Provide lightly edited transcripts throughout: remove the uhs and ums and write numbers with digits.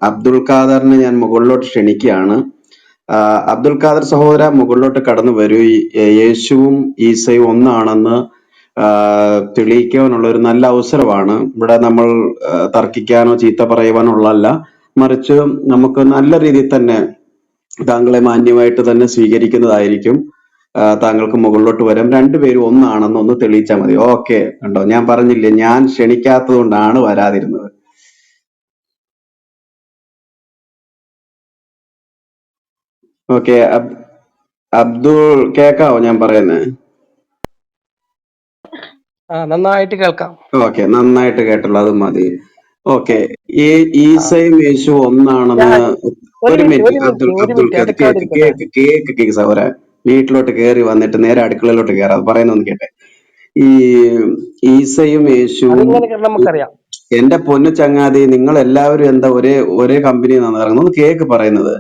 അബ്ദുൽ ഖാദറിനെ ഞാൻ മുകളിലോട്ട് ക്ഷണിക്കുകയാണ്. അബ്ദുൽ ഖാദർ സഹോദര, മുകളിലോട്ട് കടന്നു വരൂ. യേശുവും ഈസയും ഒന്നാണെന്ന് തെളിയിക്കാനുള്ള ഒരു നല്ല അവസരമാണ്. ഇവിടെ നമ്മൾ തർക്കിക്കാനോ ചീത്ത പറയുവാനോ ഉള്ളതല്ല, മറിച്ച് നമുക്ക് നല്ല രീതിയിൽ തന്നെ താങ്കളെ മാന്യമായിട്ട് തന്നെ സ്വീകരിക്കുന്നതായിരിക്കും. താങ്കൾക്ക് മുകളിലോട്ട് വരാം. രണ്ടുപേരും ഒന്നാണെന്ന് ഒന്ന് തെളിയിച്ചാൽ മതി. ഓക്കെ, കണ്ടോ, ഞാൻ പറഞ്ഞില്ലേ, ഞാൻ ക്ഷണിക്കാത്തത് കൊണ്ടാണ് വരാതിരുന്നത്. ഓക്കെ, അബ്ദുൾ കേക്കാവോ ഞാൻ പറയുന്നത്? നന്നായിട്ട് കേൾക്കാം. ഓക്കെ, നന്നായിട്ട് കേട്ടല്ലോ, അത് മതി. ഓക്കെ, ഈസയും യേശു ഒന്നാണെന്ന് ഒരു മിനിറ്റ് അബ്ദുൾ കേക്ക് സൗര വീട്ടിലോട്ട് കയറി വന്നിട്ട് നേരെ അടുക്കളയിലോട്ട് കയറാം, പറയുന്നൊന്ന് കേട്ടെ. ഈ ഈസയും യേശുവും, നമുക്കറിയാം. എന്റെ പൊന്നു ചങ്ങാതി, നിങ്ങൾ എല്ലാവരും എന്താ ഒരേ കമ്പനിയിൽ നിന്നാണ് ഇറങ്ങുന്നത്? ഒന്ന് കേക്ക് പറയുന്നത്.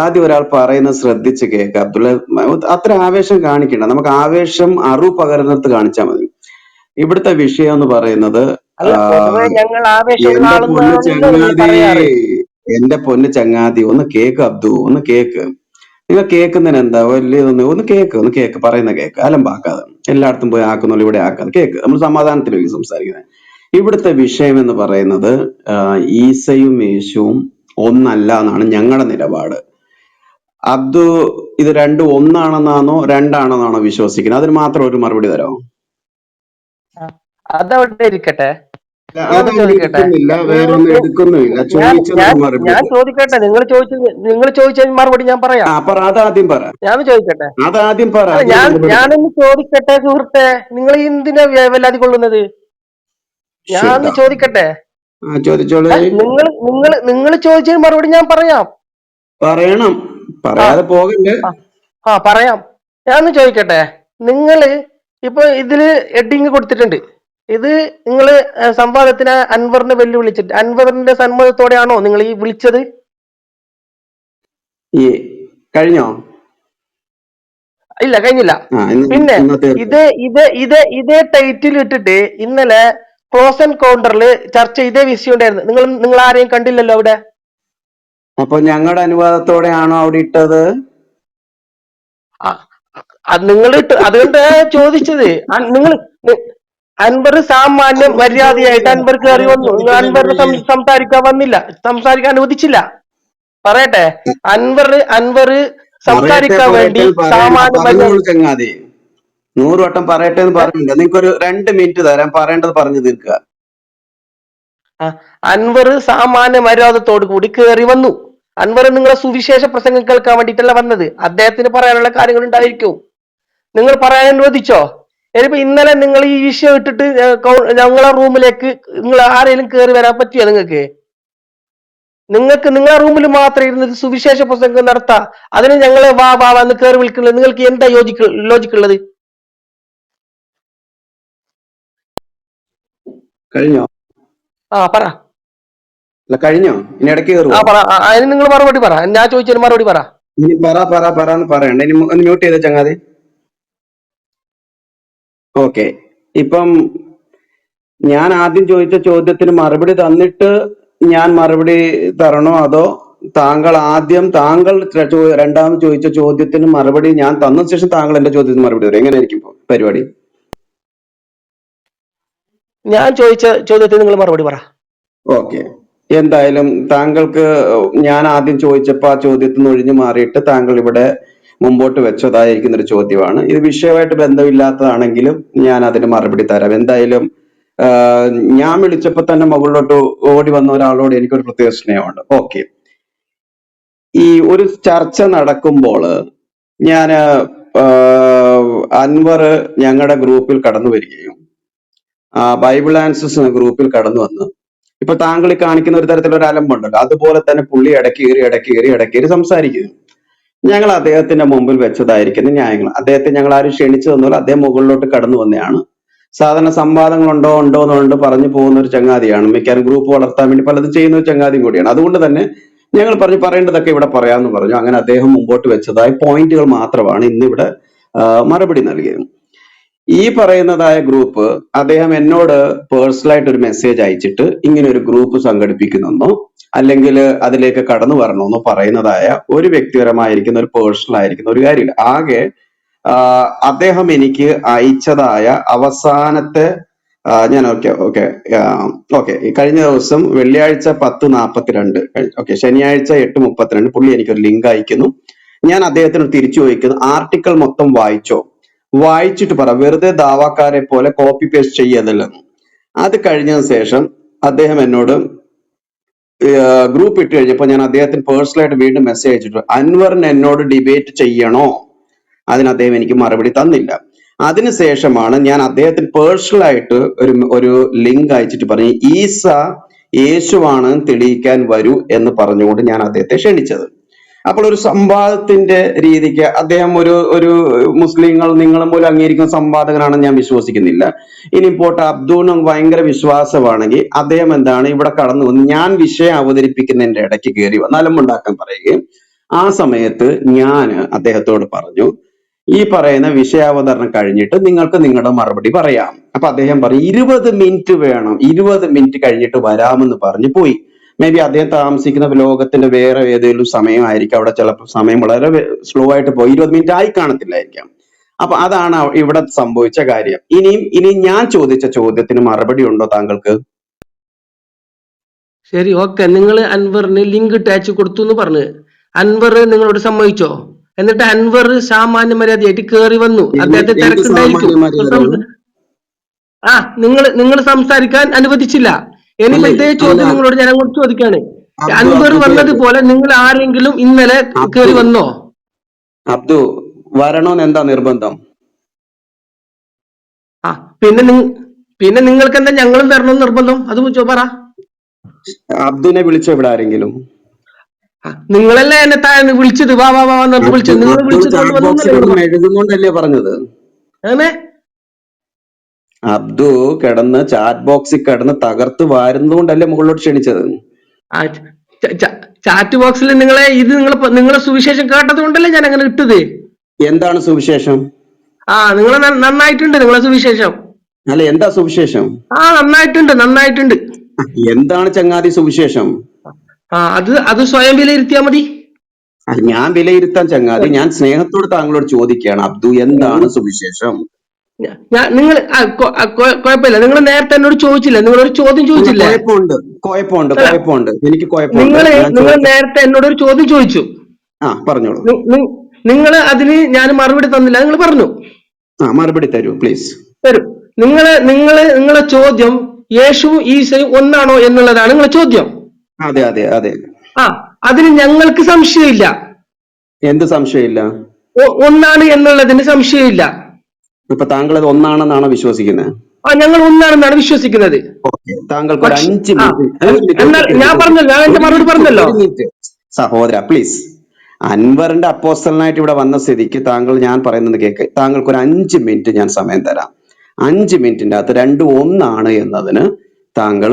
ആദ്യം ഒരാൾ പറയുന്നത് ശ്രദ്ധിച്ച് കേക്ക് അബ്ദുള്ള. അത്ര ആവേശം കാണിക്കണ്ട, നമുക്ക് ആവേശം അറിവ് പകരുന്നിടത്ത് കാണിച്ചാൽ മതി. ഇവിടുത്തെ വിഷയം എന്ന് പറയുന്നത്, എന്റെ പൊന്നു ചങ്ങാതി ഒന്ന് കേക്ക് അബ്ദു, ഒന്ന് കേക്ക്. നിങ്ങൾ കേൾക്കുന്നതിന് എന്താ വലിയ ഒന്ന് കേക്ക് പറയുന്ന കേക്ക്, അലമ്പാക്കാതെ എല്ലായിടത്തും പോയി ആക്കുന്നുള്ളൂ, ഇവിടെ ആക്കാതെ കേക്ക്. നമ്മൾ സമാധാനത്തിലേക്ക് സംസാരിക്കുന്നത്. ഇവിടുത്തെ വിഷയം എന്ന് പറയുന്നത് ഈസയും യേശുവും ഒന്നല്ല എന്നാണ് ഞങ്ങളുടെ നിലപാട്. അബ്ദു, ഇത് രണ്ടും ഒന്നാണെന്നാണോ രണ്ടാണെന്നാണോ വിശ്വസിക്കുന്നത്? അതിന് മാത്രം ഒരു മറുപടി തരാമോ? അതവിടെ ഇരിക്കട്ടെ, വേറൊന്നും എടുക്കുന്നില്ല. ഞാൻ ചോദിക്കട്ടെ, നിങ്ങൾ ചോദിച്ചതിന് മറുപടി ഞാൻ പറയാം. അതാദ്യം പറ, ഞാൻ ചോദിക്കട്ടെ, അതാദ്യം പറ. ഞാനൊന്ന് ചോദിക്കട്ടെ സുഹൃത്തെ, നിങ്ങൾ എന്തിനാ വേവലാതി കൊള്ളുന്നത്? ഞാനൊന്ന് ചോദിക്കട്ടെ. നിങ്ങൾ ചോദിച്ചതിന് മറുപടി ഞാൻ പറയാം. പറയണം, പറയാതെ പോകല്ലേ. പറയാം. ഞാനൊന്ന് ചോദിക്കട്ടെ, നിങ്ങള് ഇപ്പൊ ഇതില് ഹെഡിങ് കൊടുത്തിട്ടുണ്ട്, ഇത് നിങ്ങള് സംവാദത്തിന് അൻവറിനെ വെല്ലുവിളിച്ചിട്ട് അൻവറിന്റെ സമ്മതത്തോടെയാണോ നിങ്ങൾ ഈ വിളിച്ചത്? കഴിഞ്ഞോ? ഇല്ല, കഴിഞ്ഞില്ല. പിന്നെ ഇതേ ടൈറ്റിൽ ഇട്ടിട്ട് ഇന്നലെ ക്ലോസ് ആൻഡ് കൗണ്ടറിൽ ചർച്ച ഇതേ വിഷയം ഉണ്ടായിരുന്നു. നിങ്ങൾ ആരെയും കണ്ടില്ലല്ലോ അവിടെ. അപ്പൊ ഞങ്ങളുടെ അനുവാദത്തോടെയാണോ അവിടെ ഇട്ടത്? നിങ്ങൾ അതുകൊണ്ട് ചോദിച്ചത്. നിങ്ങൾ അൻവർ സാമാന്യ മര്യാദയായിട്ട് അൻവർ കയറി വന്നു. അൻവറിന് സംസാരിക്കാൻ വന്നില്ല, സംസാരിക്കാൻ അനുവദിച്ചില്ല. പറയട്ടെ, അൻവർ സംസാരിക്കാൻ വേണ്ടി സാമാന്യ മര്യാദ. ചങ്ങാതി 100 വട്ടം പറയട്ടെ എന്ന് പറഞ്ഞില്ല. നിങ്ങൾക്കൊരു 2 മിനിറ്റ് തരാം, പറയേണ്ടത് പറഞ്ഞു തീർക്കുക. അൻവർ സാമാന്യ മര്യാദത്തോടു കൂടി കയറി വന്നു. അൻവർ നിങ്ങളെ സുവിശേഷ പ്രസംഗം കേൾക്കാൻ വേണ്ടിയിട്ടല്ല വന്നത്. അദ്ദേഹത്തിന് പറയാനുള്ള കാര്യങ്ങൾ ഉണ്ടായിരിക്കും. നിങ്ങൾ പറയാൻ അനുവദിച്ചോ? ഇനിയിപ്പോ ഇന്നലെ നിങ്ങൾ ഈ വിഷയം ഇട്ടിട്ട് ഞങ്ങളെ റൂമിലേക്ക് നിങ്ങൾ ആരെങ്കിലും കയറി വരാൻ പറ്റിയോ? നിങ്ങൾക്ക് നിങ്ങളെ റൂമിൽ മാത്രം ഇരുന്നത് സുവിശേഷ പ്രസംഗം നടത്താം. അതിന് ഞങ്ങളെ വാ വാ എന്ന് കയറി വിളിക്കുന്നത് നിങ്ങൾക്ക് എന്താ ലോജിക്കുള്ളത്? കഴിഞ്ഞോ? പറ. കഴിഞ്ഞോ? ഇനി ഇടയ്ക്ക് അതിന് നിങ്ങൾ മറുപടി പറ. ഞാൻ ചോദിച്ചതിന് മറുപടി പറ. ഇനി പറയണ്ട. ഇനി ഒന്ന് മ്യൂട്ട് ചെയ്ത ചങ്ങാതി. ഓക്കെ, ഇപ്പം ഞാൻ ആദ്യം ചോദിച്ച ചോദ്യത്തിന് മറുപടി തന്നിട്ട് ഞാൻ മറുപടി തരണോ, അതോ താങ്കൾ രണ്ടാമത് ചോദിച്ച ചോദ്യത്തിന് മറുപടി ഞാൻ തന്ന ശേഷം താങ്കൾ എന്റെ ചോദ്യത്തിന് മറുപടി തരും? എങ്ങനെയായിരിക്കും പരിപാടി? ഞാൻ ചോദിച്ച ചോദ്യത്തിന് നിങ്ങൾ മറുപടി പറ. ഓക്കെ, എന്തായാലും താങ്കൾക്ക് ഞാൻ ആദ്യം ചോദിച്ചപ്പോ ആ ചോദ്യത്തിൽ നിന്ന് ഒഴിഞ്ഞു മാറിയിട്ട് താങ്കൾ ഇവിടെ മുമ്പോട്ട് വെച്ചതായിരിക്കുന്ന ഒരു ചോദ്യമാണ്. ഇത് വിഷയമായിട്ട് ബന്ധമില്ലാത്തതാണെങ്കിലും ഞാൻ അതിന് മറുപടി തരാം. എന്തായാലും ഞാൻ വിളിച്ചപ്പോ തന്നെ മുകളിലോട്ട് ഓടി വന്ന ഒരാളോട് എനിക്കൊരു പ്രത്യേക സ്നേഹമുണ്ട്. ഓക്കെ, ഈ ഒരു ചർച്ച നടക്കുമ്പോൾ ഞാൻ അൻവർ ഞങ്ങളുടെ ഗ്രൂപ്പിൽ കടന്നു വരികയും ബൈബിൾ ആൻസേഴ്സ് ഗ്രൂപ്പിൽ കടന്നു വന്ന് ഇപ്പൊ താങ്കൾ കാണിക്കുന്ന ഒരു തരത്തിലൊരു അലമ്പുണ്ടല്ലോ, അതുപോലെ തന്നെ പുള്ളി ഇടക്കേറി സംസാരിക്കുന്നു. ഞങ്ങൾ അദ്ദേഹത്തിന്റെ മുമ്പിൽ വെച്ചതായിരിക്കുന്ന ന്യായങ്ങൾ, അദ്ദേഹത്തെ ഞങ്ങൾ ആരും ക്ഷണിച്ചു തന്നല്ലോ, അദ്ദേഹം മുകളിലോട്ട് കടന്നു വന്നതാണ്. സാധാരണ സംവാദങ്ങൾ ഉണ്ടോ പറഞ്ഞു പോകുന്ന ഒരു ചങ്ങാതിയാണ്. മിക്കവാറും ഗ്രൂപ്പ് വളർത്താൻ വേണ്ടി പലതും ചെയ്യുന്ന ഒരു ചങ്ങാതിയും കൂടിയാണ്. അതുകൊണ്ട് തന്നെ ഞങ്ങൾ പറയേണ്ടതൊക്കെ ഇവിടെ പറയാമെന്ന് പറഞ്ഞു. അങ്ങനെ അദ്ദേഹം മുമ്പോട്ട് വെച്ചതായ പോയിന്റുകൾ മാത്രമാണ് ഇന്നിവിടെ മറുപടി നൽകിയത്. ഈ പറയുന്നതായ ഗ്രൂപ്പ് അദ്ദേഹം എന്നോട് പേഴ്സണലായിട്ട് ഒരു മെസ്സേജ് അയച്ചിട്ട് ഇങ്ങനെ ഒരു ഗ്രൂപ്പ് സംഘടിപ്പിക്കുന്നെന്നോ അല്ലെങ്കിൽ അതിലേക്ക് കടന്നു വരണമെന്നോ പറയുന്നതായ ഒരു വ്യക്തിപരമായിരിക്കുന്ന ഒരു പേഴ്സണൽ ആയിരിക്കുന്ന ഒരു കാര്യമില്ല. ആകെ അദ്ദേഹം എനിക്ക് അയച്ചതായ അവസാനത്തെ ഞാൻ ഓക്കെ കഴിഞ്ഞ ദിവസം വെള്ളിയാഴ്ച 10:42 ഓക്കെ ശനിയാഴ്ച 8:32 പുള്ളി എനിക്കൊരു ലിങ്ക് അയക്കുന്നു. ഞാൻ അദ്ദേഹത്തിന് തിരിച്ചു ചോദിക്കുന്നു, ആർട്ടിക്കിൾ മൊത്തം വായിച്ചോ, വായിച്ചിട്ട് പറ, വെറുതെ ദാവാക്കാരെ പോലെ കോപ്പി പേസ്റ്റ് ചെയ്യതല്ലെന്ന്. അത് കഴിഞ്ഞതിന് ശേഷം അദ്ദേഹം എന്നോട് ഗ്രൂപ്പ് ഇട്ട് കഴിഞ്ഞപ്പോൾ ഞാൻ അദ്ദേഹത്തിന് പേഴ്സണലായിട്ട് വീണ്ടും മെസ്സേജ് അയച്ചിട്ടു, അൻവറിന് എന്നോട് ഡിബേറ്റ് ചെയ്യണോ? അതിന് അദ്ദേഹം എനിക്ക് മറുപടി തന്നില്ല. അതിനുശേഷമാണ് ഞാൻ അദ്ദേഹത്തിന് പേഴ്സണൽ ആയിട്ട് ഒരു ലിങ്ക് അയച്ചിട്ട് പറഞ്ഞു, ഈസ യേശുവാണ് തെളിയിക്കാൻ വരൂ എന്ന് പറഞ്ഞുകൊണ്ട് ഞാൻ അദ്ദേഹത്തെ ക്ഷണിച്ചത്. അപ്പോൾ ഒരു സംവാദത്തിന്റെ രീതിക്ക് അദ്ദേഹം ഒരു മുസ്ലിങ്ങൾ നിങ്ങളും പോലും അംഗീകരിക്കുന്ന സംവാദകനാണെന്ന് ഞാൻ വിശ്വസിക്കുന്നില്ല. ഇനി പോട്ടെ, അബ്ദുവിനും ഭയങ്കര വിശ്വാസമാണെങ്കിൽ അദ്ദേഹം എന്താണ് ഇവിടെ കടന്നു വന്ന് ഞാൻ വിഷയം അവതരിപ്പിക്കുന്നതിന്റെ ഇടയ്ക്ക് കയറി വന്ന് അലമ്പുണ്ടാക്കാൻ പറയുകയും ആ സമയത്ത് ഞാൻ അദ്ദേഹത്തോട് പറഞ്ഞു, ഈ പറയുന്ന വിഷയാവതരണം കഴിഞ്ഞിട്ട് നിങ്ങൾക്ക് നിങ്ങളുടെ മറുപടി പറയാം. അപ്പൊ അദ്ദേഹം പറഞ്ഞു 20 മിനിറ്റ് വേണം, 20 മിനിറ്റ് കഴിഞ്ഞിട്ട് വരാമെന്ന് പറഞ്ഞു പോയി. മേ ബി അദ്ദേഹം താമസിക്കുന്ന ലോകത്തിന്റെ വേറെ ഏതെങ്കിലും സമയമായിരിക്കും, അവിടെ ചിലപ്പോൾ സമയം വളരെ സ്ലോ ആയിട്ട് പോയി 20 മിനിറ്റ് ആയി കാണത്തില്ലായിരിക്കാം. അപ്പൊ അതാണ് ഇവിടെ സംഭവിച്ച കാര്യം. ഇനി ഞാൻ ചോദിച്ച ചോദ്യത്തിന് മറുപടി ഉണ്ടോ താങ്കൾക്ക്? ശരി, ഓക്കെ. നിങ്ങൾ അൻവറിന് ലിങ്ക് അയച്ചു കൊടുത്തു എന്ന് പറഞ്ഞു. അൻവർ നിങ്ങളോട് സമ്മതിച്ചോ? എന്നിട്ട് അൻവർ സാമാന്യ മര്യാദയായിട്ട് കേറി വന്നു. അദ്ദേഹത്തെ തിരക്കുണ്ടായിരിക്കും. ആ നിങ്ങൾ സംസാരിക്കാൻ അനുവദിച്ചില്ല. ഇനിയിപ്പോ ഇതേ ചോദ്യം നിങ്ങളോട് ഞാൻ അങ്ങോട്ട് ചോദിക്കാണ്. അൻവർ വന്നതുപോലെ നിങ്ങൾ ആരെങ്കിലും ഇന്നലെ കേറി വന്നോ? അബ്ദു വരണോന്ന് എന്താ നിർബന്ധം? ആ പിന്നെ നിങ്ങൾക്ക് എന്താ ഞങ്ങളും വരണമെന്ന് നിർബന്ധം? അത് പറ. അബ്ദുവിനെ വിളിച്ചോ ഇവിടെ ആരെങ്കിലും? നിങ്ങളല്ലേ എന്നെ താഴെ വിളിച്ചത്, വാ വാ വാ എന്നിട്ട് വിളിച്ചത്. നിങ്ങൾ എഴുതുന്നോണ്ടല്ലേ പറഞ്ഞത്? അങ്ങനെ അബ്ദു കിടന്ന് ചാറ്റ് ബോക്സിൽ കിടന്ന് തകർത്ത് വാരുന്നതുകൊണ്ടല്ലേ മുകളിലോട്ട് ക്ഷണിച്ചത്? ചാറ്റ് ബോക്സിൽ നിങ്ങളെ സുവിശേഷം കേട്ടത് കൊണ്ടല്ലേ ഞാൻ അങ്ങനെ ഇട്ടത്. എന്താണ് സുവിശേഷം? നിങ്ങളെ നന്നായിട്ടുണ്ട് നിങ്ങളെ സുവിശേഷം. അല്ല, എന്താ സുവിശേഷം? നന്നായിട്ടുണ്ട്. എന്താണ് ചങ്ങാതി സുവിശേഷം? അത് സ്വയം വിലയിരുത്തിയാ മതി. ഞാൻ വിലയിരുത്താൻ ചങ്ങാതി, ഞാൻ സ്നേഹത്തോട് താങ്കളോട് ചോദിക്കുകയാണ്, അബ്ദു എന്താണ് സുവിശേഷം? നിങ്ങൾ കുഴപ്പമില്ല, നിങ്ങൾ നേരത്തെ എന്നോട് ചോദിച്ചില്ല, നിങ്ങളൊരു ചോദ്യം ചോദിച്ചില്ല. കുഴപ്പമുണ്ട്, എനിക്ക് നിങ്ങൾ നേരത്തെ എന്നോട് ഒരു ചോദ്യം ചോദിച്ചു. പറഞ്ഞോളൂ. നിങ്ങൾ അതിന് ഞാൻ മറുപടി തന്നില്ല. നിങ്ങൾ പറഞ്ഞു മറുപടി തരൂ പ്ലീസ്. തരൂ. നിങ്ങളെ ചോദ്യം യേശുവും ഈസയും ഒന്നാണോ എന്നുള്ളതാണ് നിങ്ങളെ ചോദ്യം. അതെ അതെ അതെ. അതിന് ഞങ്ങൾക്ക് സംശയമില്ല. എന്ത് സംശയമില്ല? ഒന്നാണ് എന്നുള്ളതിന് സംശയമില്ല. ഇപ്പൊ താങ്കൾ അത് ഒന്നാണെന്നാണോ വിശ്വസിക്കുന്നത്? ഞങ്ങൾ ഒന്നാണെന്നാണ് വിശ്വസിക്കുന്നത്. താങ്കൾക്ക് ഒരു 5 ഞാൻ പറഞ്ഞല്ലോ, ഞാൻ എന്റെ മറുപടി പറഞ്ഞല്ലോ. സഹോദര പ്ലീസ്, അൻവറിന്റെ അപ്പോസ്റ്റലിനായിട്ട് ഇവിടെ വന്ന സ്ഥിതിക്ക് താങ്കൾ ഞാൻ പറയുന്നത് കേക്ക്. താങ്കൾക്ക് ഒരു 5 മിനിറ്റ് ഞാൻ സമയം തരാം. 5 മിനിറ്റിന്റെ അകത്ത് രണ്ടും ഒന്നാണ് എന്നതിന് താങ്കൾ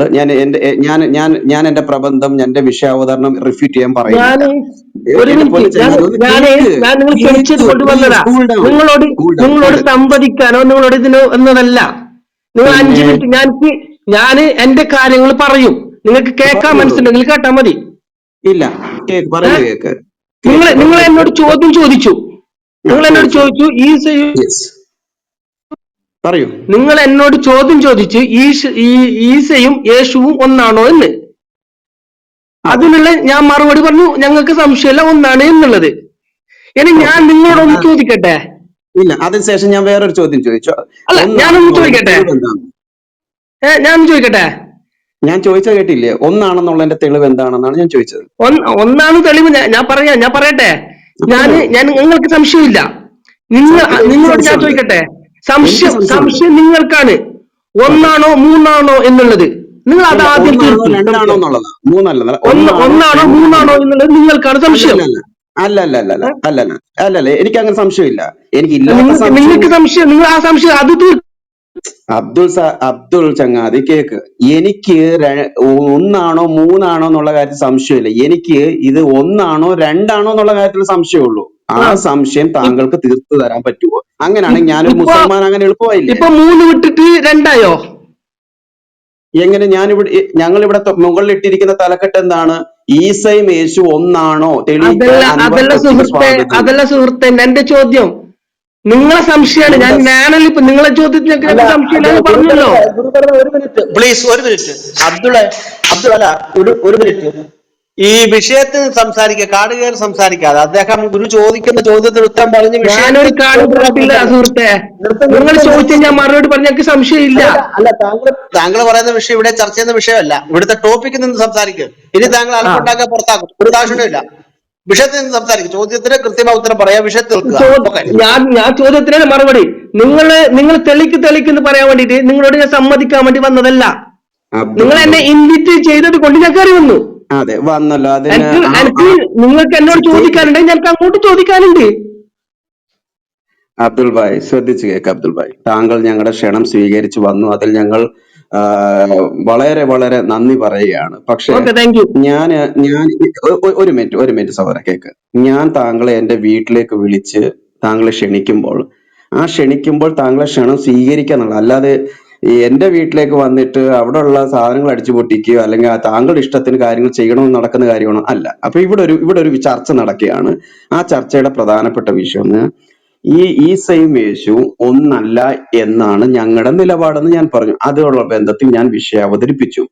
ഞാൻ എന്റെ പ്രബന്ധം, എന്റെ വിഷയാവതരണം റിഫ്യൂട്ട് ചെയ്യാൻ പറയുന്നില്ല. നിങ്ങളോട് സംവദിക്കാനോ നിങ്ങളോട് ഇതിനോ എന്നതല്ല. നിങ്ങൾ 5 മിനിറ്റ് ഞാൻ എന്റെ കാര്യങ്ങൾ പറയും. നിങ്ങൾക്ക് കേൾക്കാൻ മനസ്സിലെങ്കിൽ കേട്ടാ മതി. ഇല്ല, കേക്ക്. നിങ്ങൾ എന്നോട് ചോദ്യം ചോദിച്ചു. പറയൂ. നിങ്ങൾ എന്നോട് ചോദ്യം ചോദിച്ചു ഈസയും യേശുവും ഒന്നാണോ എന്ന്. അതിനുള്ള ഞാൻ മറുപടി പറഞ്ഞു, ഞങ്ങൾക്ക് സംശയമില്ല ഒന്നാണ് എന്നുള്ളത്. ഇനി ഞാൻ നിങ്ങളോടൊന്ന് ചോദിക്കട്ടെ? ഇല്ല, അതിനുശേഷം ഞാൻ വേറൊരു ചോദ്യം ചോദിച്ചു. അല്ല, ഞാനൊന്ന് ചോദിക്കട്ടെ? ഞാൻ ചോദിച്ചാൽ കേട്ടില്ലേ? ഒന്നാണെന്നുള്ളതിന്റെ തെളിവ് എന്താണെന്നാണ് ഞാൻ ചോദിച്ചത്. ഒന്നാണ് തെളിവ്. ഞാൻ പറയട്ടെ. ഞാൻ നിങ്ങൾക്ക് സംശയമില്ല. നിങ്ങളോട് ഞാൻ ചോദിക്കട്ടെ? സംശയം നിങ്ങൾക്കാണ്. ഒന്നാണോ മൂന്നാണോ എന്നുള്ളത് നിങ്ങൾ അത് ആദ്യം തീർത്തു. ഒന്നാണോ മൂന്നാണോ എന്നുള്ളത് നിങ്ങൾക്കാണ് സംശയം. അല്ലല്ല, എനിക്ക് അങ്ങനെ സംശയമില്ല. നിങ്ങൾക്ക് സംശയം, നിങ്ങൾ ആ സംശയം അത് തീർത്തു. അബ്ദുൾ ചങ്ങാതി കേക്ക്, എനിക്ക് ഒന്നാണോ മൂന്നാണോ എന്നുള്ള കാര്യത്തിൽ സംശയമില്ല. എനിക്ക് ഇത് ഒന്നാണോ രണ്ടാണോ എന്നുള്ള കാര്യത്തിൽ സംശയമുള്ളൂ. ആ സംശയം താങ്കൾക്ക് തീർത്തു തരാൻ പറ്റുമോ? അങ്ങനെയാണെങ്കിൽ ഞാനൊരു മുസൽമാൻ അങ്ങനെ എളുപ്പമായില്ലേ? ഇപ്പൊ 3 വിട്ടിട്ട് 2 ആയോ? എങ്ങനെ ഞങ്ങൾ ഇവിടെ മുകളിൽ ഇട്ടിരിക്കുന്ന തലക്കെട്ട് എന്താണ്? ഈസയും യേശു ഒന്നാണോ തെളിയിക്കാൻ അൻവർ കൊച്ചിക്ക് സ്വാഗതം. അതല്ല സുഹൃത്തെ എന്റെ ചോദ്യം. നിങ്ങളെ സംശയമാണ്. ഞാനല്ല ഇപ്പൊ നിങ്ങളെ ചോദ്യത്തിനൊക്കെ അല്ല സംശയമില്ലാന്ന് പറഞ്ഞല്ലോ. ഒരു മിനിറ്റ് പ്ലീസ്, ഒരു മിനിറ്റ്. അബ്ദുൾ അല്ല, ഒരു മിനിറ്റ്. ഈ വിഷയത്തിൽ സംസാരിക്കുക, കാട് കയറി സംസാരിക്കാതെ. അദ്ദേഹം ഗുരു ചോദിക്കുന്ന ചോദ്യത്തിന് ഉത്തരം പറഞ്ഞ് ഞാനൊരു കാട് കയറിയിട്ടില്ല സുഹൃത്തെ. നിങ്ങൾ ചോദിച്ചാൽ ഞാൻ മറുപടി പറഞ്ഞ എനിക്ക് സംശയമില്ല. അല്ല, താങ്കൾ പറയുന്ന വിഷയം ഇവിടെ ചർച്ച ചെയ്യുന്ന വിഷയമല്ല. ഇവിടുത്തെ ടോപ്പിക്കിൽ നിന്ന് സംസാരിക്കുക. ഇനി താങ്കൾ അലപ്പുണ്ടാക്കാൻ പുറത്താക്കും, ഒരു ദാക്ഷിണ്യമില്ല. വിഷയത്തിൽ നിന്ന് സംസാരിക്കും. ചോദ്യത്തിന് കൃത്യമായ ഉത്തരം പറയാം, വിഷയത്തിൽ ഞാൻ ചോദ്യത്തിന് മറുപടി നിങ്ങൾ തെളിക്കുന്നു പറയാൻ വേണ്ടിട്ട് നിങ്ങളോട് ഞാൻ സമ്മതിക്കാൻ വേണ്ടി വന്നതല്ല. നിങ്ങൾ എന്നെ ഇൻവിറ്റ് ചെയ്തത് കൊണ്ട് ഞാൻ കയറി വന്നു. അതെ, വന്നല്ലോ. നിങ്ങൾക്ക് എന്നോട് ചോദിക്കാനുണ്ടെങ്കിൽ ഞങ്ങൾക്ക് അങ്ങോട്ട് ചോദിക്കാനുണ്ട്. അബ്ദുൾ ഭായ് ശ്രദ്ധിച്ചു കേക്ക്. അബ്ദുൾ ഭായ്, താങ്കൾ ഞങ്ങളുടെ ക്ഷണം സ്വീകരിച്ചു വന്നു. അതിൽ ഞങ്ങൾ വളരെ വളരെ നന്ദി പറയുകയാണ്. പക്ഷെ ഞാൻ ഒരു മിനിറ്റ് സഹോദര കേക്ക്. ഞാൻ താങ്കളെ എന്റെ വീട്ടിലേക്ക് വിളിച്ച് താങ്കളെ ക്ഷണിക്കുമ്പോൾ താങ്കളെ ക്ഷണം സ്വീകരിക്കാന്നുള്ള, അല്ലാതെ എന്റെ വീട്ടിലേക്ക് വന്നിട്ട് അവിടെ ഉള്ള സാധനങ്ങൾ അടിച്ചു പൊട്ടിക്കുകയോ അല്ലെങ്കിൽ താങ്കളുടെ ഇഷ്ടത്തിന് കാര്യങ്ങൾ ചെയ്യണമെന്ന് നടക്കുന്ന കാര്യമാണോ? അല്ല. അപ്പൊ ഇവിടെ ഒരു ചർച്ച നടക്കുകയാണ്. ആ ചർച്ചയുടെ പ്രധാനപ്പെട്ട വിഷയം ഈ ഈസയും യേശു ഒന്നല്ല എന്നാണ് ഞങ്ങളുടെ നിലപാടെന്ന് ഞാൻ പറഞ്ഞു. അതോടുള്ള ബന്ധത്തിൽ ഞാൻ വിഷയം അവതരിപ്പിച്ചു.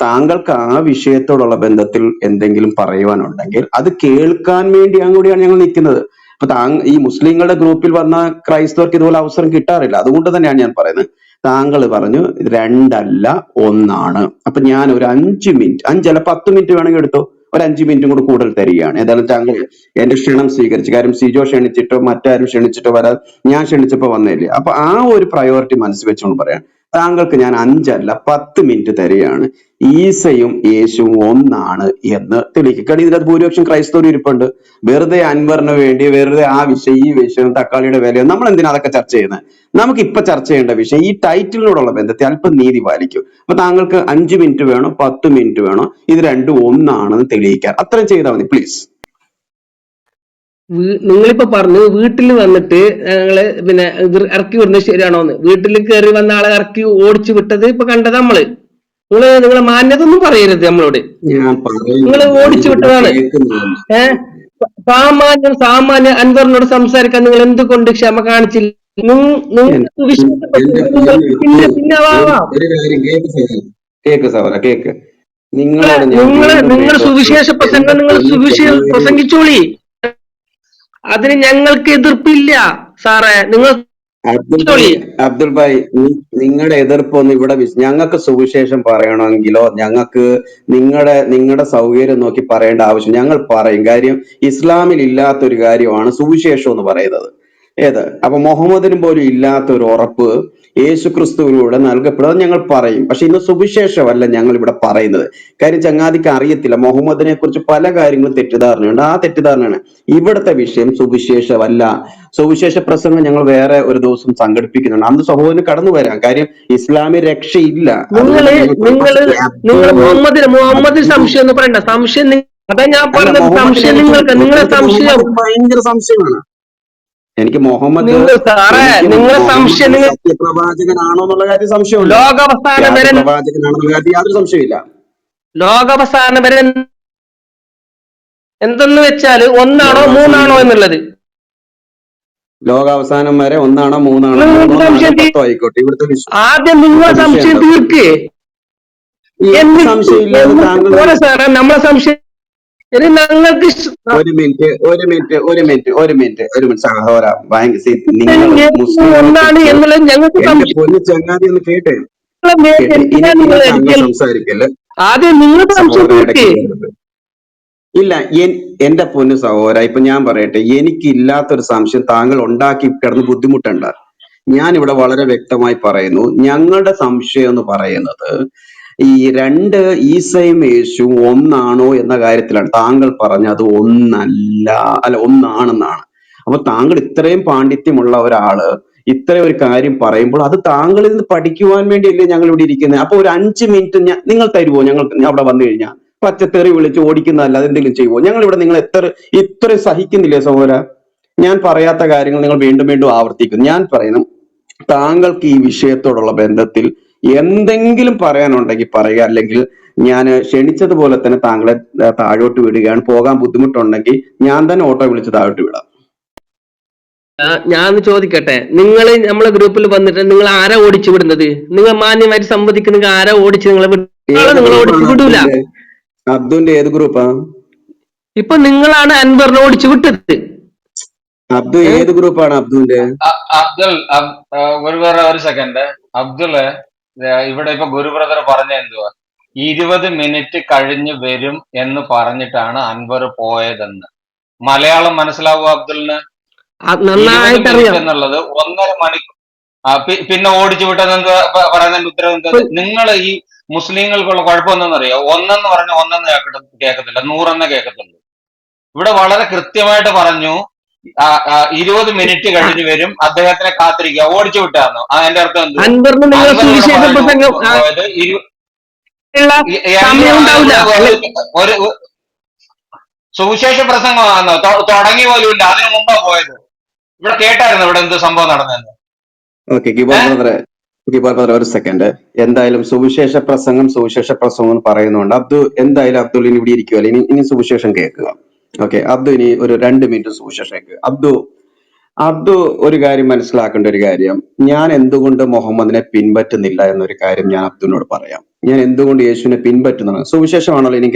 താങ്കൾക്ക് ആ വിഷയത്തോടുള്ള ബന്ധത്തിൽ എന്തെങ്കിലും പറയുവാനുണ്ടെങ്കിൽ അത് കേൾക്കാൻ വേണ്ടിയാണ് കൂടിയാണ് ഞങ്ങൾ നിൽക്കുന്നത്. അപ്പൊ ഈ മുസ്ലിങ്ങളുടെ ഗ്രൂപ്പിൽ വന്ന ക്രൈസ്തവർക്ക് ഇതുപോലെ അവസരം കിട്ടാറില്ല. അതുകൊണ്ട് തന്നെയാണ് ഞാൻ പറയുന്നത്. താങ്കൾ പറഞ്ഞു രണ്ടല്ല ഒന്നാണ്. അപ്പൊ ഞാൻ ഒരു 5 മിനിറ്റ്, 5 അല്ല 10 മിനിറ്റ് വേണമെങ്കിൽ എടുത്തോ, ഒരു 5 മിനിറ്റും കൂടെ കൂടുതൽ തരികയാണ്. ഏതായാലും താങ്കൾ എന്റെ ക്ഷണം സ്വീകരിച്ചു. കാര്യം സിജോ ക്ഷണിച്ചിട്ടോ മറ്റാരും ക്ഷണിച്ചിട്ടോ വരാൻ, ഞാൻ ക്ഷണിച്ചപ്പോ വന്നില്ലേ. അപ്പൊ ആ ഒരു പ്രയോറിറ്റി മനസ്സിൽ വെച്ചുകൊണ്ട് പറയാം, താങ്കൾക്ക് ഞാൻ 5 അല്ല 10 മിനിറ്റ് തരികയാണ്. ഈസയും യേശുവും ഒന്നാണ് എന്ന് തെളിയിക്കും. കാരണം ഇതിനകത്ത് ഭൂരിപക്ഷം ക്രൈസ്തവർ ഇരിപ്പുണ്ട്. വെറുതെ അൻവറിന് വേണ്ടി വെറുതെ ആ വിഷയം, ഈ വിഷയം, തക്കാളിയുടെ വിലയോ, നമ്മൾ എന്തിനാ അതൊക്കെ ചർച്ച ചെയ്യുന്നത്? നമുക്ക് ഇപ്പൊ ചർച്ച ചെയ്യേണ്ട വിഷയം ഈ ടൈറ്റിലിനോടുള്ള ബന്ധത്തിൽ അല്പം നീതി പാലിക്കും. അപ്പൊ താങ്കൾക്ക് 5 മിനിറ്റ് വേണോ 10 മിനിറ്റ് വേണോ, ഇത് രണ്ടും ഒന്നാണെന്ന് തെളിയിക്കാൻ അത്രയും ചെയ്താൽ മതി പ്ലീസ്. നിങ്ങളിപ്പോ പറഞ്ഞു വീട്ടിൽ വന്നിട്ട് ഞങ്ങള് പിന്നെ ഇറക്കി വിടുന്നത് ശരിയാണോന്ന്. വീട്ടിൽ കയറി വന്ന ആളെ ഇറക്കി ഓടിച്ചു വിട്ടത് ഇപ്പൊ കണ്ടത് നമ്മള്. നിങ്ങളെ മാന്യത ഒന്നും പറയരുത് നമ്മളോട്. നിങ്ങൾ ഓടിച്ചു വിട്ടതാണ്. സാമാന്യ അൻവറിനോട് സംസാരിക്കാൻ നിങ്ങൾ എന്തുകൊണ്ട് ക്ഷമ കാണിച്ചില്ല? നിങ്ങൾ സുവിശേഷ പ്രസംഗം പ്രസംഗിച്ചോളി, അതിന് ഞങ്ങൾക്ക് എതിർപ്പില്ല സാറേ. നിങ്ങൾ അബ്ദുൾ ഭായ്, നിങ്ങളുടെ എതിർപ്പൊന്നും ഇവിടെ ഞങ്ങൾക്ക് സുവിശേഷം പറയണമെങ്കിലോ ഞങ്ങൾക്ക് നിങ്ങളുടെ സൗകര്യം നോക്കി പറയേണ്ട ആവശ്യം ഞങ്ങൾ പറയും. കാര്യം ഇസ്ലാമിൽ ഇല്ലാത്തൊരു കാര്യമാണ് സുവിശേഷം എന്ന് പറയുന്നത്. അപ്പൊ മുഹമ്മദിനും പോലും ഇല്ലാത്ത ഒരു ഉറപ്പ് യേശുക്രിസ്തുവിലൂടെ നൽകപ്പെടുന്നത് ഞങ്ങൾ പറയും. പക്ഷെ ഇന്ന് സുവിശേഷമല്ല ഞങ്ങൾ ഇവിടെ പറയുന്നത്. കാര്യം ചങ്ങാതിക്ക് അറിയത്തില്ല, മുഹമ്മദിനെ കുറിച്ച് പല കാര്യങ്ങളും തെറ്റിദ്ധാരണയുണ്ട്. ആ തെറ്റിദ്ധാരണയാണ്. ഇവിടുത്തെ വിഷയം സുവിശേഷമല്ല. സുവിശേഷ പ്രസംഗം ഞങ്ങൾ വേറെ ഒരു ദിവസം സംഘടിപ്പിക്കുന്നുണ്ട്. അന്ന് സഹോദരന് കടന്നു വരാം. കാര്യം ഇസ്ലാമിൽ രക്ഷയില്ല. മുഹമ്മദിന് സംശയം എന്ന് പറയണ്ട. സംശയം അതാ ഞാൻ പറഞ്ഞത്. സംശയം നിങ്ങളെ സംശയം ഭയങ്കര സംശയമാണ്. എനിക്ക് മുഹമ്മദ് പ്രവാചകനാണോ എന്നുള്ള കാര്യം സംശയമില്ല. പ്രവാചകനാണെന്നുള്ള കാര്യം യാതൊരു സംശയമില്ല. ലോകാവസാനം വരെ എന്തെന്ന് വെച്ചാല് ഒന്നാണോ മൂന്നാണോ എന്നുള്ളത്. ലോകാവസാനം വരെ ഒന്നാണോ മൂന്നാണോ ആയിക്കോട്ടെ. ഇവിടുത്തെ ആദ്യം നിങ്ങളെ സംശയം തീർക്കേ. സംശയമില്ല നമ്മളെ സംശയം. ഞങ്ങൾക്ക് ഒരു മിനിറ്റ് സഹോദര, പൊന്നു ചങ്ങാതി ഒന്ന് കേട്ടെ. സംസാരിക്കല്ലേ ഇല്ല. എന്റെ പൊന്നു സഹോദര, ഇപ്പൊ ഞാൻ പറയട്ടെ, എനിക്കില്ലാത്തൊരു സംശയം താങ്കൾ ഉണ്ടാക്കി കിടന്ന് ബുദ്ധിമുട്ടണ്ട. ഞാൻ ഇവിടെ വളരെ വ്യക്തമായി പറയുന്നു, ഞങ്ങളുടെ സംശയം എന്ന് പറയുന്നത് ഈ ഈസയും യേശുവും ഒന്നാണോ എന്ന കാര്യത്തിലാണ്. താങ്കൾ പറഞ്ഞത് ഒന്നാണെന്നാണ്. അപ്പൊ താങ്കൾ ഇത്രയും പാണ്ഡിത്യമുള്ള ഒരാള് ഇത്രയും ഒരു കാര്യം പറയുമ്പോൾ അത് താങ്കളിൽ നിന്ന് പഠിക്കുവാൻ വേണ്ടിയല്ലേ ഞങ്ങൾ ഇവിടെ ഇരിക്കുന്നത്. അപ്പൊ ഒരു 5 മിനിറ്റ് നിങ്ങൾ തരുമോ? ഞങ്ങൾ അവിടെ വന്നു കഴിഞ്ഞാൽ പച്ചത്തെറി വിളിച്ച് ഓടിക്കുന്നതല്ല, അതെന്തെങ്കിലും ചെയ്യുമോ? ഞങ്ങൾ ഇവിടെ നിങ്ങൾ ഇത്ര സഹിക്കുന്നില്ലേ സഹോദര? ഞാൻ പറയാത്ത കാര്യങ്ങൾ നിങ്ങൾ വീണ്ടും വീണ്ടും ആവർത്തിക്കുന്നു. ഞാൻ പറയുന്നു, താങ്കൾക്ക് ഈ വിഷയത്തോടുള്ള ബന്ധത്തിൽ എന്തെങ്കിലും പറയാനുണ്ടെങ്കിൽ പറയുക, അല്ലെങ്കിൽ ഞാൻ ക്ഷണിച്ചതുപോലെ തന്നെ താങ്കളെ താഴോട്ട് വിടുകയാണ്. പോകാൻ ബുദ്ധിമുട്ടുണ്ടെങ്കിൽ ഞാൻ തന്നെ ഓട്ടോ വിളിച്ച് താഴോട്ട് വിടാം. ഞാൻ ചോദിക്കട്ടെ, നിങ്ങൾ നമ്മളെ ഗ്രൂപ്പിൽ വന്നിട്ട് നിങ്ങൾ ആരാ ഓടിച്ചു വിടുന്നത്? നിങ്ങൾ മാന്യമായിട്ട് സംവദിക്കുന്ന ആരാ ഓടിച്ച് നിങ്ങളെ ഏത് നിങ്ങൾ ഓടിച്ചു ഗ്രൂപ്പാണ് വിടൂല. അബ്ദുന്റെ ഏത് ഗ്രൂപ്പാ? ഇപ്പൊ നിങ്ങളാണ് അൻവറിനെ ഓടിച്ചു വിട്ടത്. അബ്ദു ഏത് ഗ്രൂപ്പാണ് അബ്ദുന്റെ? അബ്ദുൾ ഒരു സെക്കൻഡ്. അബ്ദുള് ഇവിടെ ഇപ്പൊ ഗുരു ബ്രദർ പറഞ്ഞ എന്തുവാ, 20 മിനിറ്റ് കഴിഞ്ഞ് വരും എന്ന് പറഞ്ഞിട്ടാണ് അൻവർ പോയതെന്ന്. മലയാളം മനസ്സിലാവുക അബ്ദുളിന്? 20 നന്നായിട്ട് മിനിറ്റ് അറിയാം. എന്നുള്ളത് 1.5 മണിക്കൂർ. പിന്നെ ഓടിച്ചു വിട്ടത് എന്ത് പറയുന്നതിന്റെ ഉത്തരവ് എന്താ? നിങ്ങൾ ഈ മുസ്ലിങ്ങൾക്കുള്ള കുഴപ്പം എന്തെന്നറിയോ? ഒന്നെന്ന് പറഞ്ഞ ഒന്നെന്ന് കേൾക്കത്തില്ല, 100 കേൾക്കത്തുള്ളൂ. ഇവിടെ വളരെ കൃത്യമായിട്ട് പറഞ്ഞു, 20 മിനിറ്റ് കഴിഞ്ഞ് വരും, അദ്ദേഹത്തിനെ കാത്തിരിക്കുക. ഓടിച്ചു വിട്ടായിരുന്നു. അതിന്റെ അർത്ഥം എന്ത്? അൻവറിന് നിങ്ങൾ സുവിശേഷ പ്രസംഗം പോയത് സമയം ഉണ്ടാവില്ല. ഒരു സുവിശേഷ പ്രസംഗമാണെന്നോ തുടങ്ങി പോലും ഇല്ല, അതിനു മുമ്പാ പോയത്. ഇവിടെ കേട്ടായിരുന്നു ഇവിടെ എന്ത് സംഭവം നടന്നെന്ന്. ഓക്കെ കിബോർ ബ്രദറെ ഒരു സെക്കൻഡ്. എന്തായാലും സുവിശേഷ പ്രസംഗം എന്ന് പറയുന്നുണ്ട്. എന്തായാലും അബ്ദുൾ ഇനി ഇവിടെ ഇരിക്കുമല്ലോ, ഇനി സുവിശേഷം കേൾക്കുക. ഓക്കെ, അബ്ദു ഇനി ഒരു 2 മിനിറ്റ് സുവിശേഷം കേൾക്കുക. അബ്ദു ഒരു കാര്യം മനസ്സിലാക്കേണ്ട ഒരു കാര്യം, ഞാൻ എന്തുകൊണ്ട് മുഹമ്മദിനെ പിൻപറ്റുന്നില്ല എന്നൊരു കാര്യം ഞാൻ അബ്ദുവിനോട് പറയാം. ഞാൻ എന്തുകൊണ്ട് യേശുവിനെ പിൻപറ്റുന്നതാണ്. സുവിശേഷമാണല്ലോ ഇനി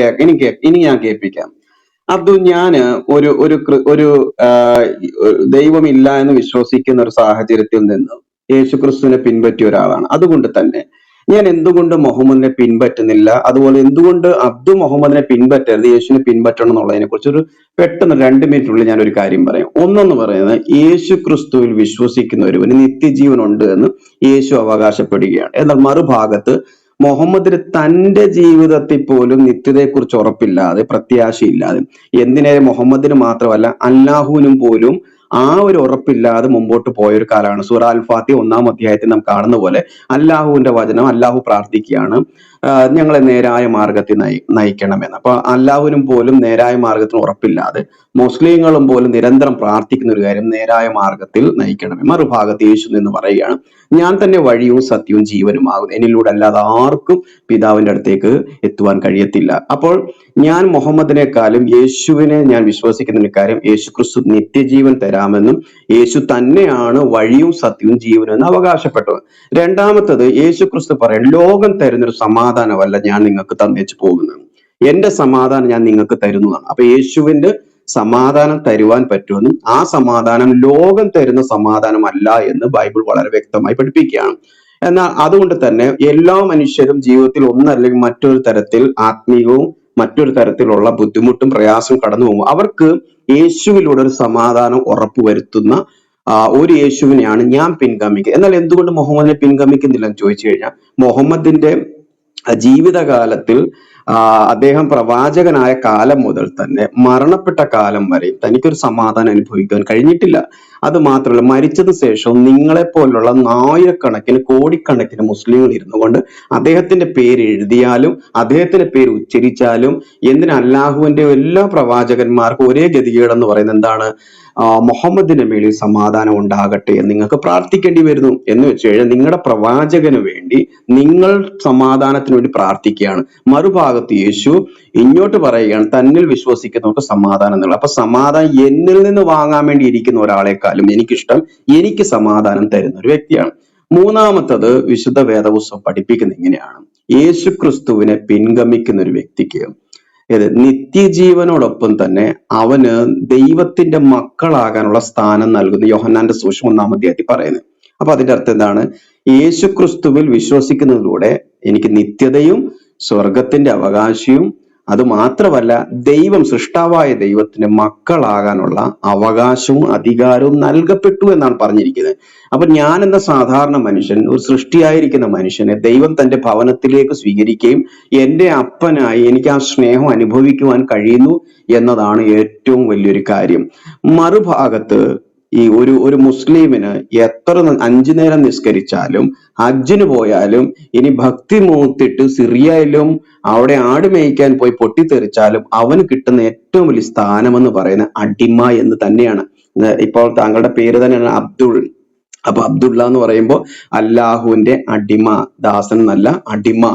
ഞാൻ കേൾപ്പിക്കാം. അബ്ദു, ഞാന് ഒരു ദൈവമില്ല എന്ന് വിശ്വസിക്കുന്ന ഒരു സാഹചര്യത്തിൽ നിന്ന് യേശുക്രിസ്തുവിനെ പിൻപറ്റിയ ഒരാളാണ്. അതുകൊണ്ട് തന്നെ ഞാൻ എന്തുകൊണ്ട് മുഹമ്മദിനെ പിൻപറ്റുന്നില്ല, അതുപോലെ എന്തുകൊണ്ട് അബ്ദു മുഹമ്മദിനെ പിൻപറ്റരുത്, യേശുവിനെ പിൻപറ്റണം എന്നുള്ളതിനെ കുറിച്ച് ഒരു പെട്ടെന്ന് 2 മിനിറ്റിനുള്ളിൽ ഞാൻ ഒരു കാര്യം പറയാം. ഒന്നെന്ന് പറയുന്നത്, യേശു ക്രിസ്തുവിൽ വിശ്വസിക്കുന്ന ഒരുവന് നിത്യജീവൻ ഉണ്ട് എന്ന് യേശു അവകാശപ്പെടുകയാണ്. എന്നാൽ മറുഭാഗത്ത് മുഹമ്മദിന് തന്റെ ജീവിതത്തിൽ പോലും നിത്യതയെക്കുറിച്ച് ഉറപ്പില്ലാതെ, പ്രത്യാശയില്ലാതെ, എന്തിനേ മുഹമ്മദിന് മാത്രമല്ല അല്ലാഹുവിനും പോലും ആ ഒരു ഉറപ്പില്ലാതെ മുമ്പോട്ട് പോയൊരു കാലമാണ്. സൂറ അൽ ഫാത്തിഹ 1-ാം അധ്യായത്തിൽ നാം കാണുന്ന പോലെ അല്ലാഹുവിന്റെ വചനം, അല്ലാഹു പ്രാർത്ഥിക്കുകയാണ് ഞങ്ങളെ നേരായ മാർഗത്തിൽ നയിക്കണമെന്ന്. അപ്പൊ അല്ലാഹുവിനും പോലും നേരായ മാർഗത്തിന് ഉറപ്പില്ലാതെ മുസ്ലിങ്ങളും പോലും നിരന്തരം പ്രാർത്ഥിക്കുന്ന ഒരു കാര്യം, നേരായ മാർഗത്തിൽ നയിക്കണമേ. മറുഭാഗത്ത് യേശു നിന്ന് പറയുകയാണ്, ഞാൻ തന്നെ വഴിയും സത്യവും ജീവനുമാകുന്നു, എന്നിലൂടെ അല്ലാതെ ആർക്കും പിതാവിന്റെ അടുത്തേക്ക് എത്തുവാൻ കഴിയത്തില്ല. അപ്പോൾ ഞാൻ മുഹമ്മദിനെക്കാളും യേശുവിനെ ഞാൻ വിശ്വസിക്കുന്ന കാര്യം, യേശു ക്രിസ്തു നിത്യജീവൻ തരാമെന്നും യേശു തന്നെയാണ് വഴിയും സത്യവും ജീവനും എന്ന് അവകാശപ്പെട്ടു. രണ്ടാമത്തത്, യേശു ക്രിസ്തു പറയും, ലോകം തരുന്നൊരു സമാധാനമല്ല ഞാൻ നിങ്ങൾക്ക് തന്നേച്ചു പോകുന്നത്, എന്റെ സമാധാനം ഞാൻ നിങ്ങൾക്ക് തരുന്നതാണ്. അപ്പൊ യേശുവിന്റെ സമാധാനം തരുവാൻ പറ്റുമെന്നും ആ സമാധാനം ലോകം തരുന്ന സമാധാനമല്ല എന്ന് ബൈബിൾ വളരെ വ്യക്തമായി പഠിപ്പിക്കുകയാണ്. എന്നാൽ അതുകൊണ്ട് തന്നെ എല്ലാ മനുഷ്യരും ജീവിതത്തിൽ ഒന്നല്ലെങ്കിൽ മറ്റൊരു തരത്തിൽ ആത്മീയവും മറ്റൊരു തരത്തിലുള്ള ബുദ്ധിമുട്ടും പ്രയാസവും കടന്നു പോകും. അവർക്ക് യേശുവിലൂടെ ഒരു സമാധാനം ഉറപ്പുവരുത്തുന്ന ഒരു യേശുവിനെയാണ് ഞാൻ പിൻഗമിക്കുക. എന്നാൽ എന്തുകൊണ്ട് മുഹമ്മദിനെ പിൻഗമിക്കുന്നില്ലെന്ന് ചോദിച്ചു കഴിഞ്ഞാൽ, മുഹമ്മദിന്റെ ജീവിതകാലത്തിൽ അദ്ദേഹം പ്രവാചകനായ കാലം മുതൽ തന്നെ മരണപ്പെട്ട കാലം വരെ തനിക്കൊരു സമാധാനം അനുഭവിക്കാൻ കഴിഞ്ഞിട്ടില്ല. അത് മാത്രമല്ല, മരിച്ചതിന് ശേഷവും നിങ്ങളെപ്പോലുള്ള 1000കണക്കിന് കോടിക്കണക്കിന് മുസ്ലിങ്ങൾ ഇരുന്നു കൊണ്ട് അദ്ദേഹത്തിന്റെ പേര് എഴുതിയാലും അദ്ദേഹത്തിന്റെ പേര് ഉച്ചരിച്ചാലും അല്ലാഹുവിന്റെ എല്ലാ പ്രവാചകന്മാർക്കും ഒരേ ഗതികേടെന്ന് പറയുന്നത് എന്താണ്? മുഹമ്മദിന്റെ മേലിൽ സമാധാനം ഉണ്ടാകട്ടെ എന്ന് നിങ്ങൾക്ക് പ്രാർത്ഥിക്കേണ്ടി വരുന്നു. എന്ന് വെച്ച് കഴിഞ്ഞാൽ നിങ്ങളുടെ പ്രവാചകന് വേണ്ടി നിങ്ങൾ സമാധാനത്തിന് വേണ്ടി പ്രാർത്ഥിക്കുകയാണ്. മറുഭാഗത്ത് യേശു ഇങ്ങോട്ട് പറയുകയാണ്, തന്നിൽ വിശ്വസിക്കുന്നവർക്ക് സമാധാനം എന്നുള്ള. അപ്പൊ സമാധാനം എന്നിൽ നിന്ന് വാങ്ങാൻ വേണ്ടി ഇരിക്കുന്ന ഒരാളെക്കാളും എനിക്കിഷ്ടം എനിക്ക് സമാധാനം തരുന്ന ഒരു വ്യക്തിയാണ്. മൂന്നാമത്തത്, വിശുദ്ധ വേദപുസ്തകം പഠിപ്പിക്കുന്ന ഇങ്ങനെയാണ്, യേശു ക്രിസ്തുവിനെ പിൻഗമിക്കുന്ന ഒരു വ്യക്തിക്ക് നിത്യജീവനോടൊപ്പം തന്നെ അവന് ദൈവത്തിന്റെ മക്കളാകാനുള്ള സ്ഥാനം നൽകുന്നു. യോഹന്നാന്റെ സുവിശേഷം 1-ാം അധ്യായത്തിൽ പറയുന്നത്. അപ്പൊ അതിന്റെ അർത്ഥം എന്താണ്? യേശു ക്രിസ്തുവിൽ വിശ്വസിക്കുന്നതിലൂടെ എനിക്ക് നിത്യതയും സ്വർഗത്തിന്റെ അവകാശവും, അത് മാത്രമല്ല ദൈവം, സൃഷ്ടാവായ ദൈവത്തിന്റെ മക്കളാകാനുള്ള അവകാശവും അധികാരവും നൽകപ്പെട്ടു എന്നാണ് പറഞ്ഞിരിക്കുന്നത്. അപ്പൊ ഞാൻ എന്ന സാധാരണ മനുഷ്യൻ, ഒരു സൃഷ്ടിയായിരിക്കുന്ന മനുഷ്യനെ ദൈവം തന്റെ ഭവനത്തിലേക്ക് സ്വീകരിക്കുകയും എന്റെ അപ്പനായി എനിക്ക് ആ സ്നേഹം അനുഭവിക്കുവാൻ കഴിയുന്നു എന്നതാണ് ഏറ്റവും വലിയൊരു കാര്യം. മറുഭാഗത്ത് ഈ ഒരു മുസ്ലിമിന് എത്ര 5 നേരം നിസ്കരിച്ചാലും, ഹജ്ജിന് പോയാലും, ഇനി ഭക്തി മൂത്തിട്ട് സിറിയയിലും അവിടെ ആട് മേയ്ക്കാൻ പോയി പൊട്ടിത്തെറിച്ചാലും അവന് കിട്ടുന്ന ഏറ്റവും വലിയ സ്ഥാനം എന്ന് പറയുന്നത് അടിമ എന്ന് തന്നെയാണ്. ഇപ്പോൾ താങ്കളുടെ പേര് തന്നെയാണ് അബ്ദുൾ. അപ്പൊ അബ്ദുള്ള എന്ന് പറയുമ്പോൾ അല്ലാഹുവിന്റെ അടിമ, ദാസൻ എന്നല്ല അടിമ.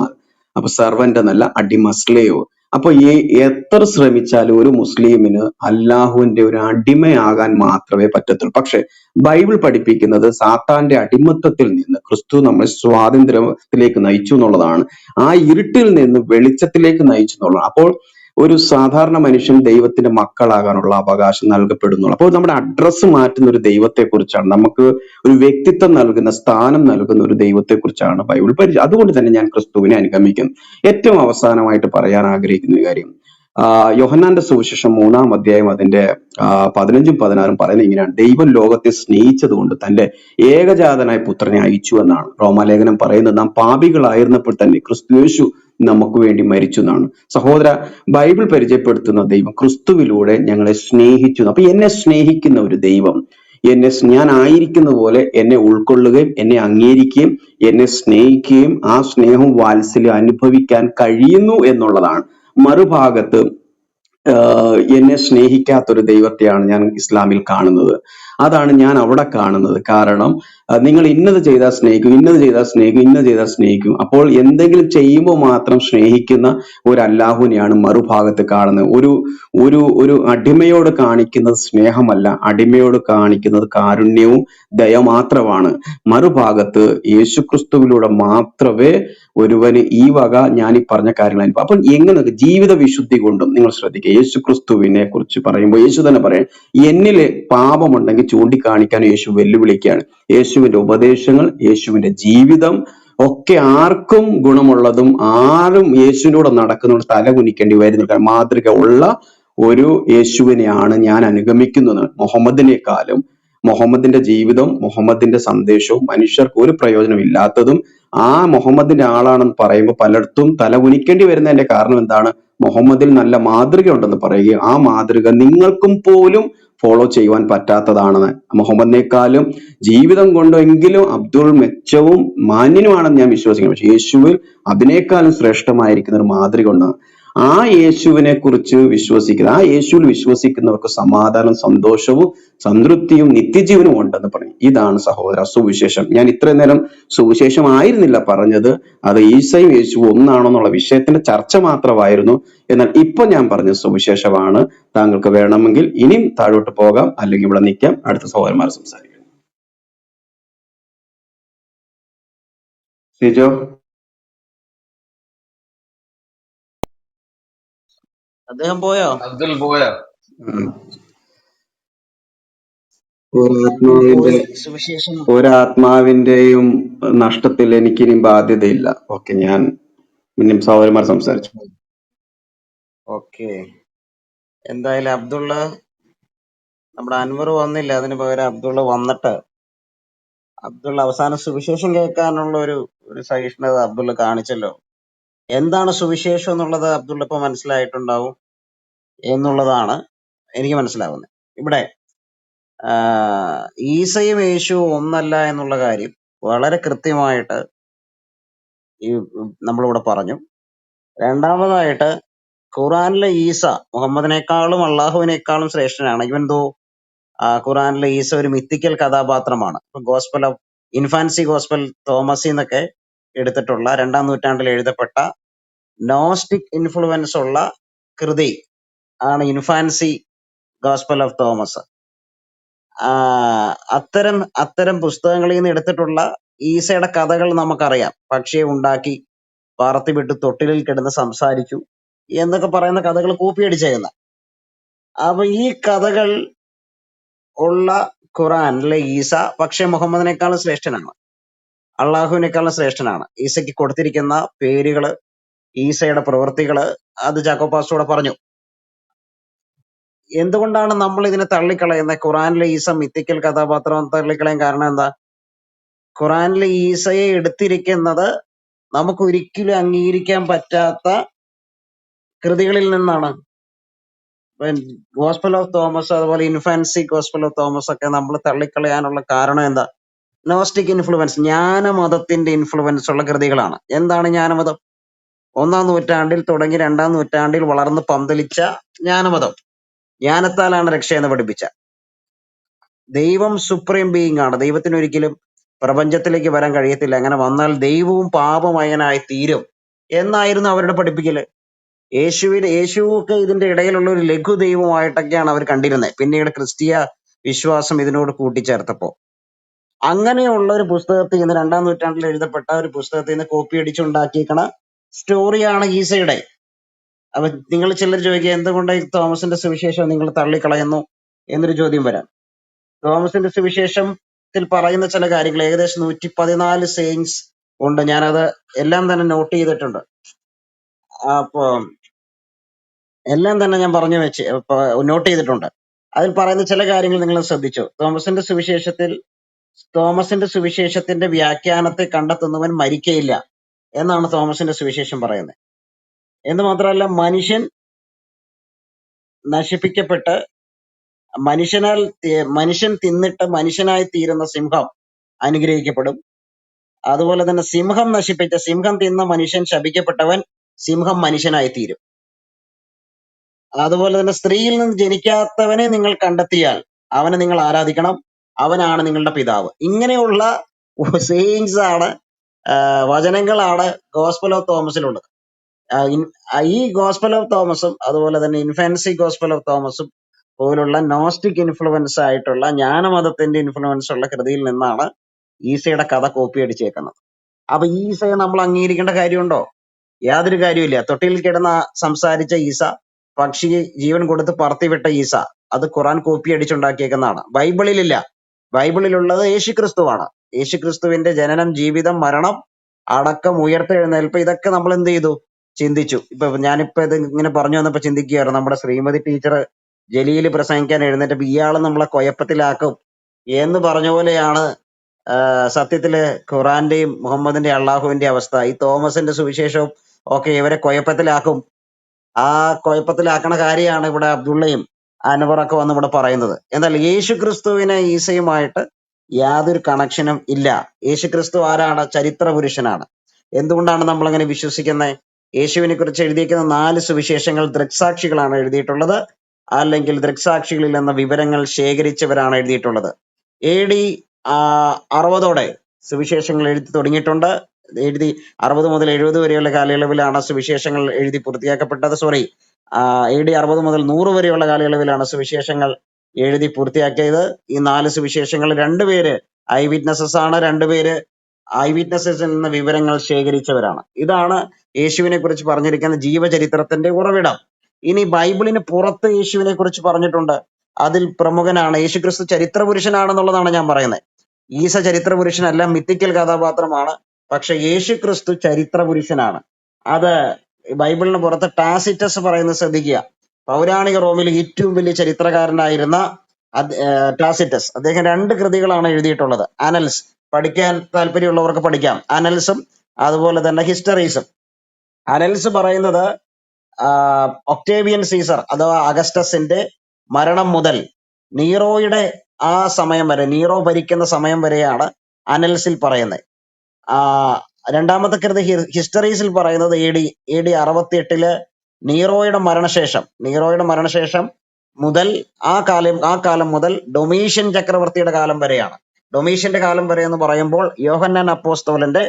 അപ്പൊ സെർവന്റ് എന്നല്ല അടിമ, സ്ലേവ്. അപ്പൊ ഈ എത്ര ശ്രമിച്ചാലും ഒരു മുസ്ലിമിന് അല്ലാഹുവിന്റെ ഒരു അടിമയാകാൻ മാത്രമേ പറ്റത്തുള്ളൂ. പക്ഷെ ബൈബിൾ പഠിപ്പിക്കുന്നത് സാത്താന്റെ അടിമത്തത്തിൽ നിന്ന് ക്രിസ്തു നമ്മെ സ്വാതന്ത്ര്യത്തിലേക്ക് നയിച്ചു എന്നുള്ളതാണ്. ആ ഇരുട്ടിൽ നിന്ന് വെളിച്ചത്തിലേക്ക് നയിച്ചു എന്നുള്ളതാണ്. അപ്പോൾ ഒരു സാധാരണ മനുഷ്യൻ ദൈവത്തിന്റെ മക്കളാകാനുള്ള അവകാശം നൽകപ്പെടുന്നു. അപ്പോൾ നമ്മുടെ അഡ്രസ്സ് മാറ്റുന്ന ഒരു ദൈവത്തെ കുറിച്ചാണ്, നമുക്ക് ഒരു വ്യക്തിത്വം നൽകുന്ന, സ്ഥാനം നൽകുന്ന ഒരു ദൈവത്തെ കുറിച്ചാണ് ബൈബിൾ അതുകൊണ്ട് തന്നെ ഞാൻ ക്രിസ്തുവിനെ അനുഗമിക്കുന്നു. ഏറ്റവും അവസാനമായിട്ട് പറയാൻ ആഗ്രഹിക്കുന്ന ഒരു കാര്യം, യോഹന്നാന്റെ സുവിശേഷം 3-ാം അധ്യായം അതിന്റെ 15-ഉം 16-ഉം പറയുന്നത് ഇങ്ങനെയാണ്: ദൈവം ലോകത്തെ സ്നേഹിച്ചത് കൊണ്ട് തന്റെ ഏകജാതനായ പുത്രനെ അയച്ചു എന്നാണ്. റോമാലേഖനം പറയുന്നത് നാം പാപികളായിരുന്നപ്പോൾ തന്നെ ക്രിസ്തുയേശു നമുക്ക് വേണ്ടി മരിച്ചു എന്നാണ്. സഹോദര, ബൈബിൾ പരിചയപ്പെടുത്തുന്ന ദൈവം ക്രിസ്തുവിലൂടെ ഞങ്ങളെ സ്നേഹിച്ചു. അപ്പൊ എന്നെ സ്നേഹിക്കുന്ന ഒരു ദൈവം ഞാൻ ആയിരിക്കുന്ന പോലെ എന്നെ ഉൾക്കൊള്ളുകയും എന്നെ അംഗീകരിക്കുകയും എന്നെ സ്നേഹിക്കുകയും ആ സ്നേഹവും വാത്സല്യം അനുഭവിക്കാൻ കഴിയുന്നു എന്നുള്ളതാണ്. മറുഭാഗത്ത് എന്നെ സ്നേഹിക്കാത്തൊരു ദൈവത്തെയാണ് ഞാൻ ഇസ്ലാമിൽ കാണുന്നത്. അതാണ് ഞാൻ അവിടെ കാണുന്നത്. കാരണം നിങ്ങൾ ഇന്നത് ചെയ്താൽ സ്നേഹിക്കും, ഇന്നത് ചെയ്താൽ സ്നേഹിക്കും, ഇന്നത് ചെയ്താൽ സ്നേഹിക്കും. അപ്പോൾ എന്തെങ്കിലും ചെയ്യുമ്പോൾ മാത്രം സ്നേഹിക്കുന്ന ഒരു അല്ലാഹുവിനെയാണ് മറുഭാഗത്ത് കാണുന്നത്. ഒരു ഒരു ഒരു അടിമയോട് കാണിക്കുന്നത് സ്നേഹമല്ല, അടിമയോട് കാണിക്കുന്നത് കാരുണ്യവും ദയ മാത്രമാണ്. മറുഭാഗത്ത് യേശുക്രിസ്തുവിലൂടെ മാത്രമേ ഒരുവന് ഈ വക ഞാൻ ഈ പറഞ്ഞ കാര്യങ്ങൾ അനുഭവം. അപ്പോൾ എങ്ങനെ ജീവിത വിശുദ്ധി കൊണ്ടും നിങ്ങൾ ശ്രദ്ധിക്കുക, യേശു ക്രിസ്തുവിനെ കുറിച്ച് പറയുമ്പോൾ യേശു തന്നെ പറയാം, എന്നില് പാപമുണ്ടെങ്കിൽ ചൂണ്ടിക്കാണിക്കാൻ യേശു വെല്ലുവിളിക്കുകയാണ്. യേശുവിന്റെ ഉപദേശങ്ങൾ, യേശുവിന്റെ ജീവിതം ഒക്കെ ആർക്കും ഗുണമുള്ളതും ആരും യേശുവിനോട് നടക്കുന്നതുകൊണ്ട് തല കുനിക്കേണ്ടി വരുന്നില്ല. മാതൃക ഉള്ള ഒരു യേശുവിനെയാണ് ഞാൻ അനുഗമിക്കുന്നത്. മുഹമ്മദിന്റെ ജീവിതം, മുഹമ്മദിന്റെ സന്ദേശവും മനുഷ്യർക്ക് ഒരു പ്രയോജനമില്ലാത്തതും ആ മുഹമ്മദിന്റെ ആളാണെന്ന് പറയുമ്പോൾ പലയിടത്തും തല കുനിക്കേണ്ടി വരുന്നതിന്റെ കാരണം എന്താണ്? മുഹമ്മദിൽ നല്ല മാതൃക ഉണ്ടെന്ന് പറയുകയും ആ മാതൃക നിങ്ങൾക്കും പോലും ഫോളോ ചെയ്യുവാൻ പറ്റാത്തതാണെന്ന്. മുഹമ്മദിനേക്കാളും ജീവിതം കൊണ്ടെങ്കിലും അബ്ദുൾ മെച്ചവും മാന്യനുമാണെന്ന് ഞാൻ വിശ്വസിക്കുന്നു. പക്ഷെ യേശുവിൽ അതിനേക്കാളും ശ്രേഷ്ഠമായിരിക്കുന്ന ഒരു മാതൃക ഉണ്ട്. ആ യേശുവിനെ കുറിച്ച് ആ യേശുവിൽ വിശ്വസിക്കുന്നവർക്ക് സമാധാനം, സന്തോഷവും സംതൃപ്തിയും നിത്യജീവനും ഉണ്ടെന്ന് പറയും. ഇതാണ് സഹോദര സുവിശേഷം. ഞാൻ ഇത്രയും നേരം സുവിശേഷം ആയിരുന്നില്ല പറഞ്ഞത്, അത് ഈസയും യേശുവും ഒന്നാണെന്നുള്ള വിഷയത്തിന്റെ ചർച്ച മാത്രമായിരുന്നു. എന്നാൽ ഇപ്പൊ ഞാൻ പറഞ്ഞ സുവിശേഷമാണ്. താങ്കൾക്ക് വേണമെങ്കിൽ ഇനിയും താഴോട്ട് പോകാം, അല്ലെങ്കിൽ ഇവിടെ നിൽക്കാം. അടുത്ത സഹോദരന്മാർ സംസാരിക്കാം. സിജോ, അദ്ദേഹം പോയോ? അബ്ദുൽ പോയോ? ഒരാത്മാവിന്റെയും നഷ്ടത്തിൽ എനിക്കിനി ബാധ്യതയില്ല. ഓക്കെ, ഞാൻ പിന്നെ സഹോദരന്മാർ സംസാരിച്ചു. ഓക്കെ, എന്തായാലും അബ്ദുള്ള, നമ്മുടെ അൻവർ വന്നില്ല, അതിന് പകരം അബ്ദുള്ള വന്നിട്ട് അബ്ദുള്ള അവസാന സുവിശേഷം കേൾക്കാനുള്ള ഒരു സഹിഷ്ണുത അബ്ദുള്ള കാണിച്ചല്ലോ. എന്താണ് സുവിശേഷം എന്നുള്ളത് അബ്ദുള്ള ഇപ്പൊ മനസ്സിലായിട്ടുണ്ടാവും എന്നുള്ളതാണ് എനിക്ക് മനസ്സിലാവുന്നത്. ഇവിടെ ഈസയും യേശുവും ഒന്നല്ല എന്നുള്ള കാര്യം വളരെ കൃത്യമായിട്ട് നമ്മളിവിടെ പറഞ്ഞു. രണ്ടാമതായിട്ട് ഖുറാനിലെ ഈസ മുഹമ്മദിനേക്കാളും അള്ളാഹുവിനേക്കാളും ശ്രേഷ്ഠനാണ്. ഇവൻ ദോ ഖുറാനിലെ ഈസ ഒരു മിത്തിക്കൽ കഥാപാത്രമാണ്. ഗോസ്പൽ ഓഫ് ഇൻഫാൻസി ഗോസ്പൽ തോമസി എന്നൊക്കെ എടുത്തിട്ടുള്ള 2-ാം നൂറ്റാണ്ടിൽ എഴുതപ്പെട്ട നോസ്റ്റിക് ഇൻഫ്ലുവൻസ് ഉള്ള കൃതി ആണ് ഇൻഫാൻസി ഗോസ്പൽ ഓഫ് തോമസ്. അത്തരം പുസ്തകങ്ങളിൽ നിന്ന് എടുത്തിട്ടുള്ള ഈസയുടെ കഥകൾ നമുക്കറിയാം. പക്ഷിയെ ഉണ്ടാക്കി പറത്തിവിട്ട് തൊട്ടിലിൽ കിടന്ന് സംസാരിച്ചു എന്നൊക്കെ പറയുന്ന കഥകൾ കോപ്പിയടിച്ചേക്കുന്ന. അപ്പൊ ഈ കഥകൾ ഉള്ള ഖുറാനിലെ ഈസ പക്ഷെ മുഹമ്മദിനേക്കാളും ശ്രേഷ്ഠനാണ്, അള്ളാഹുവിനേക്കാളും ശ്രേഷ്ഠനാണ്. ഈസയ്ക്ക് കൊടുത്തിരിക്കുന്ന പേരുകള്, ഈസയുടെ പ്രവൃത്തികള്, അത് ജാക്കോബാസൂടെ പറഞ്ഞു. എന്തുകൊണ്ടാണ് നമ്മൾ ഇതിനെ തള്ളിക്കളയുന്നത്? ഖുറാനിലെ ഈസ മിത്തിക്കൽ കഥാപാത്രം തള്ളിക്കളയാൻ കാരണം എന്താ? ഖുറാനിലെ ഈസയെ എടുത്തിരിക്കുന്നത് നമുക്ക് ഒരിക്കലും അംഗീകരിക്കാൻ പറ്റാത്ത കൃതികളിൽ നിന്നാണ്. ഗോസ്പൽ ഓഫ് തോമസ്, അതുപോലെ ഇൻഫാൻസി ഗോസ്പൽ ഓഫ് തോമസ് ഒക്കെ നമ്മൾ തള്ളിക്കളയാനുള്ള കാരണം എന്താ? നോസ്റ്റിക് ഇൻഫ്ലുവൻസ്, ജ്ഞാനമതത്തിന്റെ ഇൻഫ്ലുവൻസ് ഉള്ള കൃതികളാണ്. എന്താണ് ജ്ഞാനമതം? 1-ാം നൂറ്റാണ്ടിൽ തുടങ്ങി 2-ാം നൂറ്റാണ്ടിൽ വളർന്ന് പന്തലിച്ച ജ്ഞാനമതം. ജ്ഞാനത്താലാണ് രക്ഷയെന്ന് പഠിപ്പിച്ച ദൈവം സുപ്രീം ബീയിങ് ആണ്. ദൈവത്തിന് ഒരിക്കലും പ്രപഞ്ചത്തിലേക്ക് വരാൻ കഴിയത്തില്ല. അങ്ങനെ വന്നാൽ ദൈവവും പാപമയനായി തീരും എന്നായിരുന്നു അവരുടെ പഠിപ്പിക്കല്. യേശുവൊക്കെ ഇതിന്റെ ഇടയിലുള്ള ഒരു ലഘു ദൈവമായിട്ടൊക്കെയാണ് അവർ കണ്ടിരുന്നത്. പിന്നീട് ക്രിസ്തീയ വിശ്വാസം ഇതിനോട് കൂട്ടിച്ചേർത്തപ്പോ അങ്ങനെയുള്ള ഒരു പുസ്തകത്തിൽ നിന്ന് 2-ാം നൂറ്റാണ്ടിൽ എഴുതപ്പെട്ട ഒരു പുസ്തകത്തിൽ നിന്ന് കോപ്പി അടിച്ചുണ്ടാക്കിയേക്കണ സ്റ്റോറിയാണ് ഈസയുടെ. അപ്പൊ നിങ്ങൾ ചിലർ ചോദിക്കുക, എന്തുകൊണ്ട് ഈ തോമസിന്റെ സുവിശേഷം നിങ്ങൾ തള്ളിക്കളയുന്നു എന്നൊരു ചോദ്യം വരാം. തോമസിന്റെ സുവിശേഷത്തിൽ പറയുന്ന ചില കാര്യങ്ങൾ ഏകദേശം 114 സെയിൻസ് ഉണ്ട്. ഞാനത് എല്ലാം തന്നെ നോട്ട് ചെയ്തിട്ടുണ്ട്. അപ്പൊ എല്ലാം തന്നെ ഞാൻ പറഞ്ഞു വെച്ച് നോട്ട് ചെയ്തിട്ടുണ്ട്. അതിൽ പറയുന്ന ചില കാര്യങ്ങൾ നിങ്ങൾ ശ്രദ്ധിച്ചു. തോമസിന്റെ സുവിശേഷത്തിന്റെ വ്യാഖ്യാനത്തെ കണ്ടെത്തുന്നവൻ മരിക്കയില്ല എന്നാണ് തോമസിന്റെ സുവിശേഷം പറയുന്നത്. എന്ന് മാത്രമല്ല, മനുഷ്യൻ നശിപ്പിക്കപ്പെട്ട് മനുഷ്യൻ തിന്നിട്ട് മനുഷ്യനായി തീരുന്ന സിംഹം അനുഗ്രഹിക്കപ്പെടും. അതുപോലെ തന്നെ സിംഹം തിന്ന മനുഷ്യൻ ശപിക്കപ്പെട്ടവൻ സിംഹം മനുഷ്യനായി തീരും. അതുപോലെ തന്നെ സ്ത്രീയിൽ നിന്ന് ജനിക്കാത്തവനെ നിങ്ങൾ കണ്ടെത്തിയാൽ അവനെ നിങ്ങൾ ആരാധിക്കണം, അവനാണ് നിങ്ങളുടെ പിതാവ്. ഇങ്ങനെയുള്ള സെയിങ്സ് ആണ്, വചനങ്ങളാണ് ഗോസ്പൽ ഓഫ് തോമസിലുള്ളത്. ഈ ഗോസ്പൽ ഓഫ് തോമസും അതുപോലെ തന്നെ ഇൻഫാൻസി ഗോസ്പൽ ഓഫ് തോമസും പോലുള്ള നോസ്റ്റിക് ഇൻഫ്ലുവൻസ് ആയിട്ടുള്ള ജ്ഞാനമതത്തിന്റെ ഇൻഫ്ലുവൻസ് ഉള്ള കൃതിയിൽ നിന്നാണ് ഈസയുടെ കഥ കോപ്പി അടിച്ചേക്കുന്നത്. അപ്പൊ ഈസയെ നമ്മൾ അംഗീകരിക്കേണ്ട കാര്യമുണ്ടോ? യാതൊരു കാര്യമില്ല. തൊട്ടിയിൽ കിടന്ന് സംസാരിച്ച ഈസ, പക്ഷി ജീവൻ കൊടുത്ത് പറത്തിവിട്ട ഈസ, അത് ഖുറാൻ കോപ്പി അടിച്ചുണ്ടാക്കിയേക്കുന്നതാണ്. ബൈബിളിലില്ല. ബൈബിളിലുള്ളത് യേശുക്രിസ്തുവാണ്. യേശുക്രിസ്തുവിന്റെ ജനനം, ജീവിതം, മരണം, അടക്കം, ഉയർത്തെഴുന്നേൽപ്പ്, ഇതൊക്കെ നമ്മൾ എന്ത് ചെയ്തു? ചിന്തിച്ചു. ഞാനിപ്പോ ഇത് ഇങ്ങനെ പറഞ്ഞു വന്നപ്പോ ചിന്തിക്കുകയായിരുന്നു, നമ്മുടെ ശ്രീമതി ടീച്ചർ ജലീല് പ്രസംഗിക്കാൻ എഴുന്നേറ്റപ്പോ ഇയാള് നമ്മളെ കുഴപ്പത്തിലാക്കും എന്ന് പറഞ്ഞ പോലെയാണ് സത്യത്തില് ഖുറാന്റെയും മുഹമ്മദിന്റെ അള്ളാഹുവിന്റെ അവസ്ഥ. ഈ തോമസിന്റെ സുവിശേഷവും ഒക്കെ ഇവരെ കുഴപ്പത്തിലാക്കും. ആ കുഴപ്പത്തിലാക്കണ കാര്യമാണ് ഇവിടെ അബ്ദുള്ളയും അൻവറൊക്കെ വന്ന് ഇവിടെ പറയുന്നത്. എന്നാൽ യേശുക്രിസ്തുവിനെ ഈസയുമായിട്ട് യാതൊരു കണക്ഷനും ഇല്ല. യേശുക്രിസ്തു ആരാണ്? ചരിത്ര പുരുഷനാണ്. എന്തുകൊണ്ടാണ് നമ്മൾ അങ്ങനെ വിശ്വസിക്കുന്നത്? യേശുവിനെ കുറിച്ച് എഴുതിയിരിക്കുന്ന 4 സുവിശേഷങ്ങൾ ദൃക്സാക്ഷികളാണ് എഴുതിയിട്ടുള്ളത്, അല്ലെങ്കിൽ ദൃക്സാക്ഷികളിൽ നിന്ന് വിവരങ്ങൾ ശേഖരിച്ചവരാണ് എഴുതിയിട്ടുള്ളത്. AD 60 സുവിശേഷങ്ങൾ എഴുതി തുടങ്ങിയിട്ടുണ്ട്. 60 മുതൽ 70 വരെയുള്ള കാലയളവിലാണ് സുവിശേഷങ്ങൾ എഴുതി പൂർത്തിയാക്കപ്പെട്ടത്. AD 60 മുതൽ 100 വരെയുള്ള കാലയളവിലാണ് സുവിശേഷങ്ങൾ എഴുതി പൂർത്തിയാക്കിയത്. ഈ 4 സുവിശേഷങ്ങൾ 2 പേര് ഐ വിറ്റ്നസസ് ആണ്. 2 പേര് ഐ വിറ്റ്നസസിൽ നിന്ന് വിവരങ്ങൾ ശേഖരിച്ചവരാണ്. ഇതാണ് യേശുവിനെ കുറിച്ച് പറഞ്ഞിരിക്കുന്ന ജീവചരിത്രത്തിന്റെ ഉറവിടം. ഇനി ബൈബിളിന് പുറത്ത് യേശുവിനെ കുറിച്ച് പറഞ്ഞിട്ടുണ്ട്. അതിൽ പ്രമുഖനാണ് യേശുക്രിസ്തു. ചരിത്ര പുരുഷനാണെന്നുള്ളതാണ് ഞാൻ പറയുന്നത്. ഈസ ചരിത്ര പുരുഷനല്ല, മിത്തിക്കൽ കഥാപാത്രമാണ്. പക്ഷെ യേശുക്രിസ്തു ചരിത്ര പുരുഷനാണ്. അത് ബൈബിളിന് പുറത്ത് ടാസിറ്റസ് പറയുന്നത് ശ്രദ്ധിക്കുക. പൗരാണിക റോമിൽ ഏറ്റവും വലിയ ചരിത്രകാരനായിരുന്ന ടാസിറ്റസ്, അദ്ദേഹം 2 കൃതികളാണ് എഴുതിയിട്ടുള്ളത്. അനൽസ്, പഠിക്കാൻ താല്പര്യമുള്ളവർക്ക് പഠിക്കാം. അനൽസും അതുപോലെ തന്നെ ഹിസ്റ്ററീസും. അനൽസ് പറയുന്നത് ഒക്ടേവിയൻ സീസർ അഥവാ അഗസ്റ്റസിന്റെ മരണം മുതൽ നീറോയുടെ ആ സമയം വരെ, നീറോ ഭരിക്കുന്ന സമയം വരെയാണ് അനൽസിൽ പറയുന്നത്. രണ്ടാമത്തെ കൃതി ഹിസ്റ്ററീസിൽ പറയുന്നത് AD 68 നീറോയുടെ മരണശേഷം മുതൽ ആ കാലം മുതൽ ഡൊമീഷ്യൻ ചക്രവർത്തിയുടെ കാലം വരെയാണ്. ഡൊമീഷ്യന്റെ കാലം വരെ എന്ന് പറയുമ്പോൾ യോഹന്നാൻ അപ്പോസ്തലന്റെ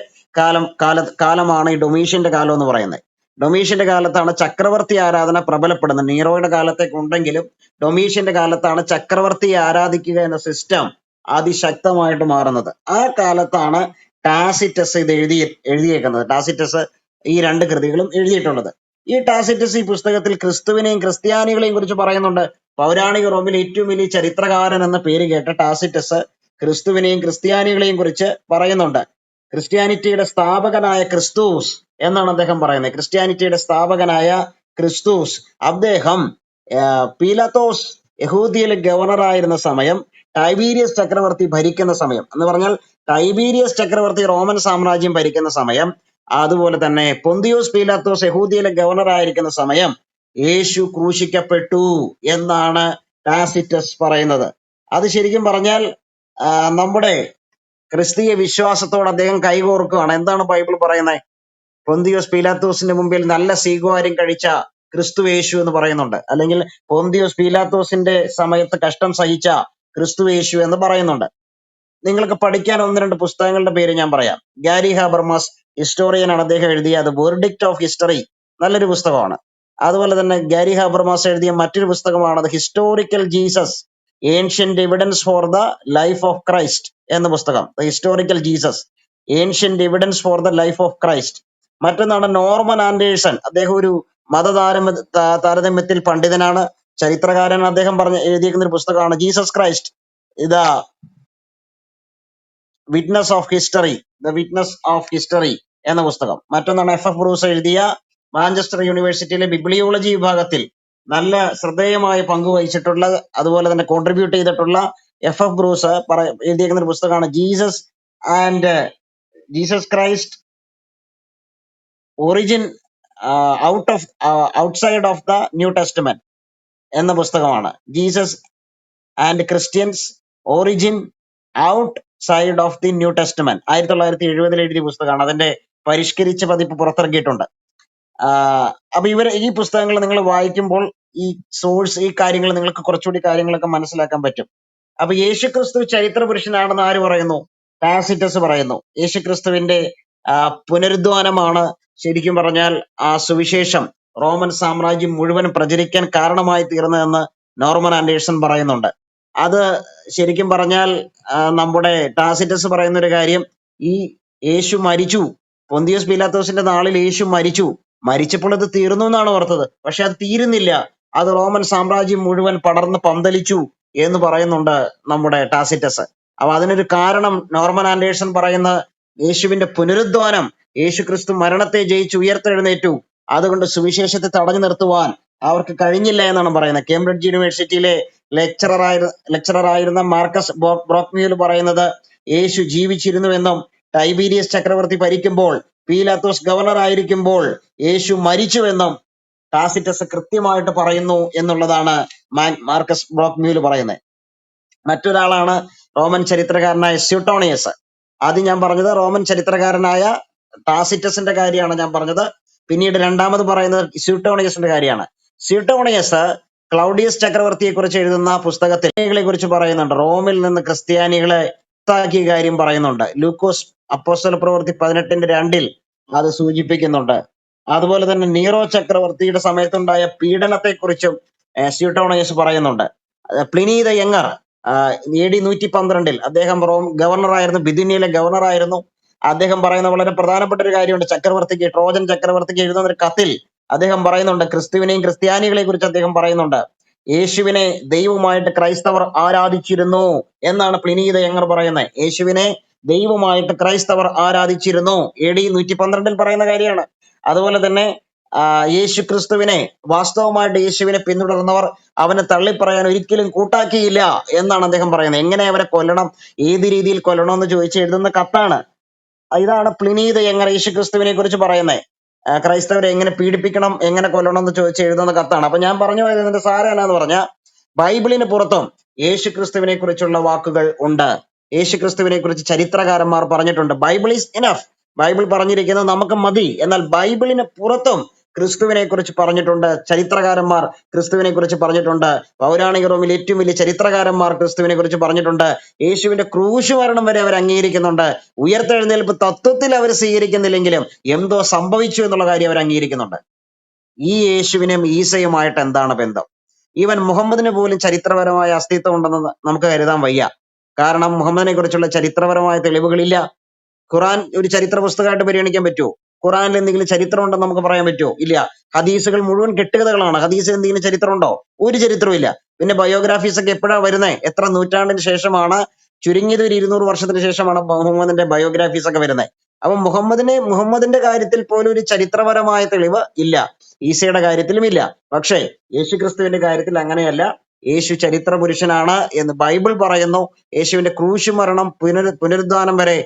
കാലമാണ് ഈ ഡൊമീഷ്യന്റെ കാലം എന്ന് പറയുന്നത്. ഡൊമീഷ്യന്റെ കാലത്താണ് ചക്രവർത്തി ആരാധന പ്രബലപ്പെടുന്നത്. നീറോയുടെ കാലത്തേക്ക് ഉണ്ടെങ്കിലും ഡൊമീഷ്യന്റെ കാലത്താണ് ചക്രവർത്തിയെ ആരാധിക്കുക എന്ന സിസ്റ്റം അതിശക്തമായിട്ട് മാറുന്നത്. ആ കാലത്താണ് ടാസിറ്റസ് ഇത് എഴുതിയേക്കുന്നത്. ടാസിറ്റസ് ഈ 2 കൃതികളും എഴുതിയിട്ടുള്ളത്. ഈ ടാസിറ്റസ് ഈ പുസ്തകത്തിൽ ക്രിസ്തുവിനെയും ക്രിസ്ത്യാനികളെയും കുറിച്ച് പറയുന്നുണ്ട്. പൗരാണിക റോമിൽ ഏറ്റവും വലിയ ചരിത്രകാരൻ എന്ന പേര് കേട്ട ടാസിറ്റസ് ക്രിസ്തുവിനെയും ക്രിസ്ത്യാനികളെയും കുറിച്ച് പറയുന്നുണ്ട്. ക്രിസ്ത്യാനിറ്റിയുടെ സ്ഥാപകനായ ക്രിസ്തൂസ് എന്നാണ് അദ്ദേഹം പറയുന്നത്. ക്രിസ്ത്യാനിറ്റിയുടെ സ്ഥാപകനായ ക്രിസ്തൂസ്, അദ്ദേഹം പീലാത്തോസ് യഹൂദിയയിലെ ഗവർണറായിരുന്ന സമയം, ടൈബീരിയസ് ചക്രവർത്തി ഭരിക്കുന്ന സമയം എന്ന് പറഞ്ഞാൽ ടൈബീരിയസ് ചക്രവർത്തി റോമൻ സാമ്രാജ്യം ഭരിക്കുന്ന സമയം, അതുപോലെ തന്നെ പൊന്തിയോസ് പീലാത്തോസ് യഹൂദിയയിലെ ഗവർണർ ആയിരിക്കുന്ന സമയം യേശു ക്രൂശിക്കപ്പെട്ടു എന്നാണ് ടാസിറ്റസ് പറയുന്നത്. അത് ശരിക്കും പറഞ്ഞാൽ നമ്മുടെ ക്രിസ്തീയ വിശ്വാസത്തോട് അദ്ദേഹം കൈകോർക്കുകയാണ്. എന്താണ് ബൈബിൾ പറയുന്നത്? പൊന്തിയോസ് പീലാത്തോസിന്റെ മുമ്പിൽ നല്ല സ്വീകാര്യം കഴിച്ച ക്രിസ്തു യേശു എന്ന് പറയുന്നുണ്ട്. അല്ലെങ്കിൽ പൊന്തിയോസ് പീലാത്തോസിന്റെ സമയത്ത് കഷ്ടം സഹിച്ച ക്രിസ്തു യേശു എന്ന് പറയുന്നുണ്ട്. നിങ്ങൾക്ക് പഠിക്കാൻ ഒന്ന് രണ്ട് പുസ്തകങ്ങളുടെ പേര് ഞാൻ പറയാം. ഗാരി ഹാബർമാസ് ഹിസ്റ്റോറിയൻ ആണ്, അദ്ദേഹം എഴുതിയ ദ വെർഡിക്റ്റ് ഓഫ് ഹിസ്റ്ററി, നല്ലൊരു പുസ്തകമാണ്. അതുപോലെ തന്നെ ഗാരി ഹാബർമാസ് എഴുതിയ മറ്റൊരു പുസ്തകമാണ് the historical Jesus ancient evidence for the life of Christ എന്ന പുസ്തകം. The historical Jesus ancient evidence for the life of Christ. മറ്റൊന്നാണ് നോർമൻ ആൻഡേഴ്സൺ, അദ്ദേഹം ഒരു താരതമ്യത്തിൽ പണ്ഡിതനാണ്, ചരിത്രകാരൻ. അദ്ദേഹം എഴുതിയിരിക്കുന്ന ഒരു പുസ്തകമാണ് Jesus Christ the witness of history എന്ന പുസ്തകം. മറ്റൊന്നാണ് എഫ് ബ്രൂസ് എഴുതിയ മാഞ്ചസ്റ്റർ യൂണിവേഴ്സിറ്റിയിലെ ബിബ്ലിയോളജി വിഭാഗത്തിൽ നല്ല ശ്രദ്ധേയമായി പങ്കുവഹിച്ചിട്ടുള്ള, അതുപോലെ തന്നെ കോൺട്രിബ്യൂട്ട് ചെയ്തിട്ടുള്ള എഫ് ബ്രൂസ് എഴുതിയിരിക്കുന്ന ഒരു പുസ്തകമാണ് Jesus Christ origin outside of the new testament എന്ന പുസ്തകമാണ്. Jesus and Christians origin out side of the new testament 1970 എഴുതിയ പുസ്തകമാണ്. അതിന്റെ പരിഷ്കരിച്ച പതിപ്പ് പുറത്തിറക്കിയിട്ടുണ്ട്. അപ്പൊ ഈ പുസ്തകങ്ങൾ നിങ്ങൾ വായിക്കുമ്പോൾ ഈ കാര്യങ്ങൾ നിങ്ങൾക്ക് കുറച്ചുകൂടി കാര്യങ്ങളൊക്കെ മനസ്സിലാക്കാൻ പറ്റും. അപ്പൊ യേശുക്രിസ്തു ചരിത്ര പുരുഷനാണെന്ന് ആര് പറയുന്നു? ടാസിറ്റസ് പറയുന്നു. യേശുക്രിസ്തുവിന്റെ പുനരുദ്ധാനമാണ് ശരിക്കും പറഞ്ഞാൽ ആ സുവിശേഷം റോമൻ സാമ്രാജ്യം മുഴുവൻ പ്രചരിക്കാൻ കാരണമായി തീർന്നതെന്ന് നോർമൻ ആൻഡേഴ്സൺ പറയുന്നുണ്ട്. അത് ശരിക്കും പറഞ്ഞാൽ നമ്മുടെ ടാസിറ്റസ് പറയുന്ന ഒരു കാര്യം, ഈ യേശു മരിച്ചു, പൊന്തിയോസ് പീലാത്തോസിന്റെ നാളിൽ യേശു മരിച്ചപ്പോൾ അത് തീർന്നു എന്നാണ് ഓർത്തത്. പക്ഷെ അത് തീരുന്നില്ല, അത് റോമൻ സാമ്രാജ്യം മുഴുവൻ പടർന്ന് പന്തലിച്ചു എന്ന് പറയുന്നുണ്ട് നമ്മുടെ ടാസിറ്റസ്. അപ്പൊ അതിനൊരു കാരണം നോർമൻ ആൻഡേഴ്സൺ പറയുന്ന യേശുവിന്റെ പുനരുദ്ധാനം, യേശു ക്രിസ്തു മരണത്തെ ജയിച്ച് ഉയർത്തെഴുന്നേറ്റു, അതുകൊണ്ട് സുവിശേഷത്തെ തടഞ്ഞു നിർത്തുവാൻ അവർക്ക് കഴിഞ്ഞില്ല എന്നാണ് പറയുന്നത്. കേംബ്രിഡ്ജ് യൂണിവേഴ്സിറ്റിയിലെ ലെക്ചററായിരുന്ന മാർക്കസ് ബ്രോക്ക്മ്യൂൽ പറയുന്നത് യേശു ജീവിച്ചിരുന്നുവെന്നും ടൈബീരിയസ് ചക്രവർത്തി ഭരിക്കുമ്പോൾ പീലാത്തോസ് ഗവർണർ ആയിരിക്കുമ്പോൾ യേശു മരിച്ചുവെന്നും ടാസിറ്റസ് കൃത്യമായിട്ട് പറയുന്നു എന്നുള്ളതാണ് മാർക്കസ് ബ്രോക്ക്മ്യൂൽ പറയുന്നത്. മറ്റൊരാളാണ് റോമൻ ചരിത്രകാരനായ സ്യൂട്ടോണിയസ്. ആദ്യം ഞാൻ പറഞ്ഞത് റോമൻ ചരിത്രകാരനായ ടാസിറ്റസിന്റെ കാര്യമാണ് ഞാൻ പറഞ്ഞത്. പിന്നീട് രണ്ടാമത് പറയുന്നത് സ്യൂട്ടോണിയസിന്റെ കാര്യമാണ്. സ്യൂട്ടോണിയസ് ക്ലൗഡിയസ് ചക്രവർത്തിയെ കുറിച്ച് എഴുതുന്ന പുസ്തകത്തിൽ കുറിച്ച് പറയുന്നുണ്ട്. റോമിൽ നിന്ന് ക്രിസ്ത്യാനികളെ പുറത്താക്കിയ കാര്യം പറയുന്നുണ്ട്. ലൂക്കോസ് അപ്പോസ്തല പ്രവൃത്തി 18:2 അത് സൂചിപ്പിക്കുന്നുണ്ട്. അതുപോലെ തന്നെ നീറോ ചക്രവർത്തിയുടെ സമയത്തുണ്ടായ പീഡനത്തെക്കുറിച്ചും സ്യൂട്ടോണിയസ് പറയുന്നുണ്ട്. പ്ലിനി ദ യങ്ങർ AD 112 അദ്ദേഹം ഗവർണറായിരുന്നു, ബിഥുനിയയിലെ ഗവർണറായിരുന്നു. അദ്ദേഹം പറയുന്ന വളരെ പ്രധാനപ്പെട്ട ഒരു കാര്യമുണ്ട്. ട്രോജൻ ചക്രവർത്തിക്ക് എഴുതുന്ന ഒരു കത്തിൽ അദ്ദേഹം പറയുന്നുണ്ട്, ക്രിസ്തുവിനെയും ക്രിസ്ത്യാനികളെ കുറിച്ച് അദ്ദേഹം പറയുന്നുണ്ട്, യേശുവിനെ ദൈവമായിട്ട് ക്രൈസ്തവർ ആരാധിച്ചിരുന്നു എന്നാണ് പ്ലിനി ദ യങ്ങർ പറയുന്നത്. യേശുവിനെ ദൈവമായിട്ട് ക്രൈസ്തവർ ആരാധിച്ചിരുന്നു, AD 112 പറയുന്ന കാര്യമാണ്. അതുപോലെ തന്നെ യേശു ക്രിസ്തുവിനെ, വാസ്തവമായിട്ട് യേശുവിനെ പിന്തുടർന്നവർ അവനെ തള്ളിപ്പറയാൻ ഒരിക്കലും കൂട്ടാക്കിയില്ല എന്നാണ് അദ്ദേഹം പറയുന്നത്. എങ്ങനെ അവരെ കൊല്ലണം, ഏത് രീതിയിൽ കൊല്ലണം എന്ന് ചോദിച്ച് എഴുതുന്ന കത്താണ്. ഇതാണ് പ്ലിനി ദ യങ്ങർ യേശു ക്രിസ്തുവിനെ കുറിച്ച് പറയുന്നത്. ക്രൈസ്തവരെ എങ്ങനെ പീഡിപ്പിക്കണം, എങ്ങനെ കൊല്ലണം എന്ന് ചോദിച്ച് എഴുതുന്ന കത്താണ്. അപ്പൊ ഞാൻ പറഞ്ഞു പോയത് ഇതിന്റെ സാരം എന്നാന്ന് പറഞ്ഞാൽ, ബൈബിളിന് പുറത്തും യേശു ക്രിസ്തുവിനെ കുറിച്ചുള്ള വാക്കുകൾ ഉണ്ട്. യേശു ക്രിസ്തുവിനെ കുറിച്ച് ചരിത്രകാരന്മാർ പറഞ്ഞിട്ടുണ്ട്. ബൈബിൾ ഈസ് ഇനഫ്, ബൈബിൾ പറഞ്ഞിരിക്കുന്നത് നമുക്ക് മതി. എന്നാൽ ബൈബിളിന് പുറത്തും ക്രിസ്തുവിനെ കുറിച്ച് പറഞ്ഞിട്ടുണ്ട്. ചരിത്രകാരന്മാർ ക്രിസ്തുവിനെ കുറിച്ച് പറഞ്ഞിട്ടുണ്ട്. പൗരാണിക റോമിൽ ഏറ്റവും വലിയ ചരിത്രകാരന്മാർ ക്രിസ്തുവിനെ കുറിച്ച് പറഞ്ഞിട്ടുണ്ട്. യേശുവിന്റെ ക്രൂശ് മരണം വരെ അവർ അംഗീകരിക്കുന്നുണ്ട്. ഉയർത്തെഴുന്നേൽപ്പ് തത്വത്തിൽ അവർ സ്വീകരിക്കുന്നില്ലെങ്കിലും എന്തോ സംഭവിച്ചു എന്നുള്ള കാര്യം അവർ അംഗീകരിക്കുന്നുണ്ട്. ഈ യേശുവിനും ഈസയുമായിട്ട് എന്താണ് ബന്ധം? ഈവൻ മുഹമ്മദിന് പോലും ചരിത്രപരമായ അസ്തിത്വം ഉണ്ടെന്ന് നമുക്ക് കരുതാൻ വയ്യ. കാരണം മുഹമ്മദിനെ കുറിച്ചുള്ള ചരിത്രപരമായ തെളിവുകളില്ല. ഖുറാൻ ഒരു ചരിത്ര പുസ്തകമായിട്ട് പരിഗണിക്കാൻ പറ്റുമോ? ഖുറാനിൽ എന്തെങ്കിലും ചരിത്രം ഉണ്ടെന്ന് നമുക്ക് പറയാൻ പറ്റുമോ? ഇല്ല. ഹദീസുകൾ മുഴുവൻ കെട്ടുകഥകളാണ്. ഹദീസിൽ എന്തെങ്കിലും ചരിത്രമുണ്ടോ? ഒരു ചരിത്രവും ഇല്ല. പിന്നെ ബയോഗ്രാഫീസ് ഒക്കെ എപ്പോഴാണ് വരുന്നത്? എത്ര നൂറ്റാണ്ടിന് ശേഷമാണ്? ചുരുങ്ങിയത് ഒരു 200 വർഷത്തിന് ശേഷമാണ് മുഹമ്മദിന്റെ ബയോഗ്രാഫീസ് ഒക്കെ വരുന്നത്. അപ്പൊ മുഹമ്മദിന്റെ കാര്യത്തിൽ പോലും ഒരു ചരിത്രപരമായ തെളിവ് ഇല്ല. ഈസയുടെ കാര്യത്തിലും ഇല്ല. പക്ഷേ യേശുക്രിസ്തുവിന്റെ കാര്യത്തിൽ അങ്ങനെയല്ല. യേശു ചരിത്ര പുരുഷനാണ് എന്ന് ബൈബിൾ പറയുന്നു. യേശുവിന്റെ ക്രൂശ് മരണം, പുനരുദ്ധാനം വരെ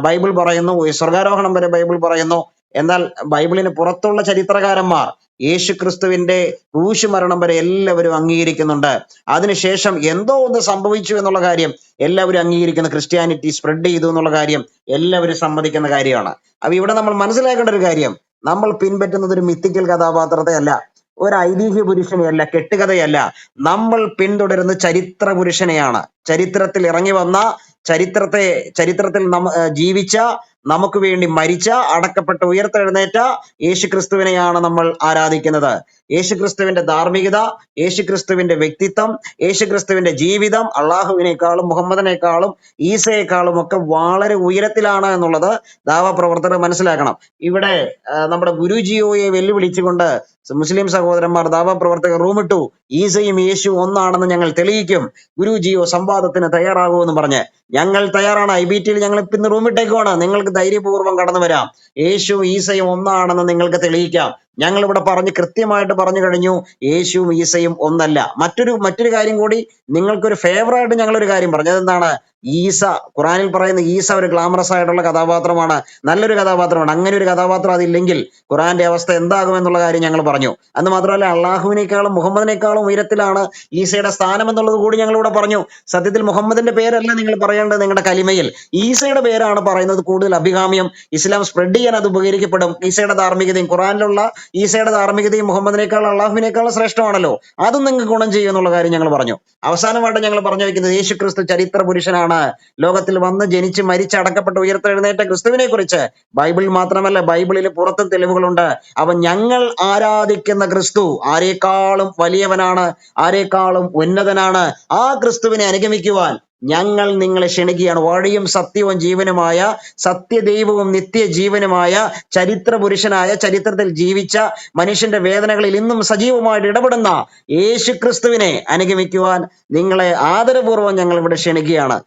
ബൈബിൾ പറയുന്നു. സ്വർഗാരോഹണം വരെ ബൈബിൾ പറയുന്നു. എന്നാൽ ബൈബിളിന് പുറത്തുള്ള ചരിത്രകാരന്മാർ യേശു ക്രിസ്തുവിന്റെ ക്രൂശ് മരണം വരെ എല്ലാവരും അംഗീകരിക്കുന്നുണ്ട്. അതിനുശേഷം എന്തോ ഒന്ന് സംഭവിച്ചു എന്നുള്ള കാര്യം എല്ലാവരും അംഗീകരിക്കുന്നു. ക്രിസ്ത്യാനിറ്റി സ്പ്രെഡ് ചെയ്തു എന്നുള്ള കാര്യം എല്ലാവരും സമ്മതിക്കുന്ന കാര്യമാണ്. അപ്പൊ ഇവിടെ നമ്മൾ മനസ്സിലാക്കേണ്ട ഒരു കാര്യം, നമ്മൾ പിൻപറ്റുന്നത് ഒരു മിത്തിക്കൽ കഥാപാത്രത്തെ അല്ല, ഒരു ഐതിഹ്യ പുരുഷനെയല്ല, കെട്ടുകഥയല്ല. നമ്മൾ പിന്തുടരുന്ന ചരിത്ര പുരുഷനെയാണ്. ചരിത്രത്തിൽ ഇറങ്ങി വന്ന, ചരിത്രത്തിൽ ജീവിച്ച, നമുക്ക് വേണ്ടി മരിച്ച, അടക്കപ്പെട്ട, ഉയർത്തെഴുന്നേറ്റ യേശുക്രിസ്തുവിനെയാണ് നമ്മൾ ആരാധിക്കുന്നത്. യേശുക്രിസ്തുവിന്റെ ധാർമ്മികത, യേശുക്രിസ്തുവിന്റെ വ്യക്തിത്വം, യേശുക്രിസ്തുവിന്റെ ജീവിതം അള്ളാഹുവിനേക്കാളും മുഹമ്മദിനേക്കാളും ഈസയെക്കാളും ഒക്കെ വളരെ ഉയരത്തിലാണ് എന്നുള്ളത് ദാവപ്രവർത്തകർ മനസ്സിലാക്കണം. ഇവിടെ നമ്മുടെ ഗുരുജിയോയെ വെല്ലുവിളിച്ചുകൊണ്ട് മുസ്ലിം സഹോദരന്മാർ, ദാവപ്രവർത്തകർ റൂമിട്ടു. ഈസയും യേശു ഒന്നാണെന്ന് ഞങ്ങൾ തെളിയിക്കും, ഗുരുജിയോ സംവാദത്തിന് തയ്യാറാകുമെന്ന് പറഞ്ഞ്. ഞങ്ങൾ തയ്യാറാണ്. IBT യിൽ ഞങ്ങൾ ഇന്ന് റൂമിട്ടേക്കുവാണ്. നിങ്ങൾക്ക് ധൈര്യപൂർവ്വം കടന്നു വരാം. യേശുവും ഈസയും ഒന്നാണെന്ന് നിങ്ങൾക്ക് തെളിയിക്കാം. ഞങ്ങൾ ഇവിടെ കൃത്യമായിട്ട് പറഞ്ഞു കഴിഞ്ഞു, യേശുവും ഈസയും ഒന്നല്ല. മറ്റൊരു കാര്യം കൂടി, നിങ്ങൾക്കൊരു ഫേവറായിട്ട് ഞങ്ങളൊരു കാര്യം പറഞ്ഞു. അതെന്താണ്? ഈസ, ഖുറാനിൽ പറയുന്ന ഈസ ഒരു ഗ്ലാമറസ് ആയിട്ടുള്ള കഥാപാത്രമാണ്, നല്ലൊരു കഥാപാത്രമാണ്. അങ്ങനെ ഒരു കഥാപാത്രം അതില്ലെങ്കിൽ ഖുറാന്റെ അവസ്ഥ എന്താകുമെന്നുള്ള കാര്യം ഞങ്ങൾ പറഞ്ഞു. എന്ന് മാത്രമല്ല, അള്ളാഹുവിനേക്കാളും മുഹമ്മദിനേക്കാളും ഉയരത്തിലാണ് ഈസയുടെ സ്ഥാനം എന്നുള്ളത് കൂടി ഞങ്ങൾ ഇവിടെ പറഞ്ഞു. സത്യത്തിൽ മുഹമ്മദിന്റെ പേരല്ല നിങ്ങൾ പറയേണ്ടത് നിങ്ങളുടെ കലിമയിൽ, ഈസയുടെ പേരാണ് പറയുന്നത് കൂടുതൽ അഭികാമ്യം. ഇസ്ലാം സ്പ്രെഡ് ചെയ്യാൻ അത് ഉപകരിക്കപ്പെടും. ഈസയുടെ ധാർമ്മികതയും, ഖുറാനിലുള്ള ഈസയുടെ ധാർമ്മികതയും മുഹമ്മദിനേക്കാളും അള്ളാഹുവിനേക്കാളും ശ്രേഷ്ഠമാണല്ലോ, അതും നിങ്ങൾക്ക് ഗുണം ചെയ്യും എന്നുള്ള കാര്യം ഞങ്ങൾ പറഞ്ഞു. അവസാനമായിട്ട് ഞങ്ങൾ പറഞ്ഞു വയ്ക്കുന്നത്, യേശുക്രിസ്തു ചരിത്ര പുരുഷനാണ്. ലോകത്തിൽ വന്ന് ജനിച്ച് മരിച്ച് അടക്കപ്പെട്ട് ഉയർത്തെഴുന്നേറ്റ ക്രിസ്തുവിനെ കുറിച്ച് ബൈബിളിൽ മാത്രമല്ല, ബൈബിളിൽ പുറത്തും തെളിവുകളുണ്ട്. അവൻ ഞങ്ങൾ ആരാധിക്കുന്ന ക്രിസ്തു ആരെക്കാളും വലിയവനാണ്, ആരെക്കാളും ഉന്നതനാണ്. ആ ക്രിസ്തുവിനെ അനുഗമിക്കുവാൻ ഞങ്ങൾ നിങ്ങളെ ക്ഷണിക്കുകയാണ്. വഴിയും സത്യവും ജീവനുമായ, സത്യദൈവവും നിത്യജീവനുമായ, ചരിത്ര പുരുഷനായ, ചരിത്രത്തിൽ ജീവിച്ച, മനുഷ്യന്റെ വേദനകളിൽ ഇന്നും സജീവമായിട്ട് ഇടപെടുന്ന യേശുക്രിസ്തുവിനെ അനുഗമിക്കുവാൻ നിങ്ങളെ ആദരപൂർവ്വം ഞങ്ങൾ ഇവിടെ ക്ഷണിക്കുകയാണ്.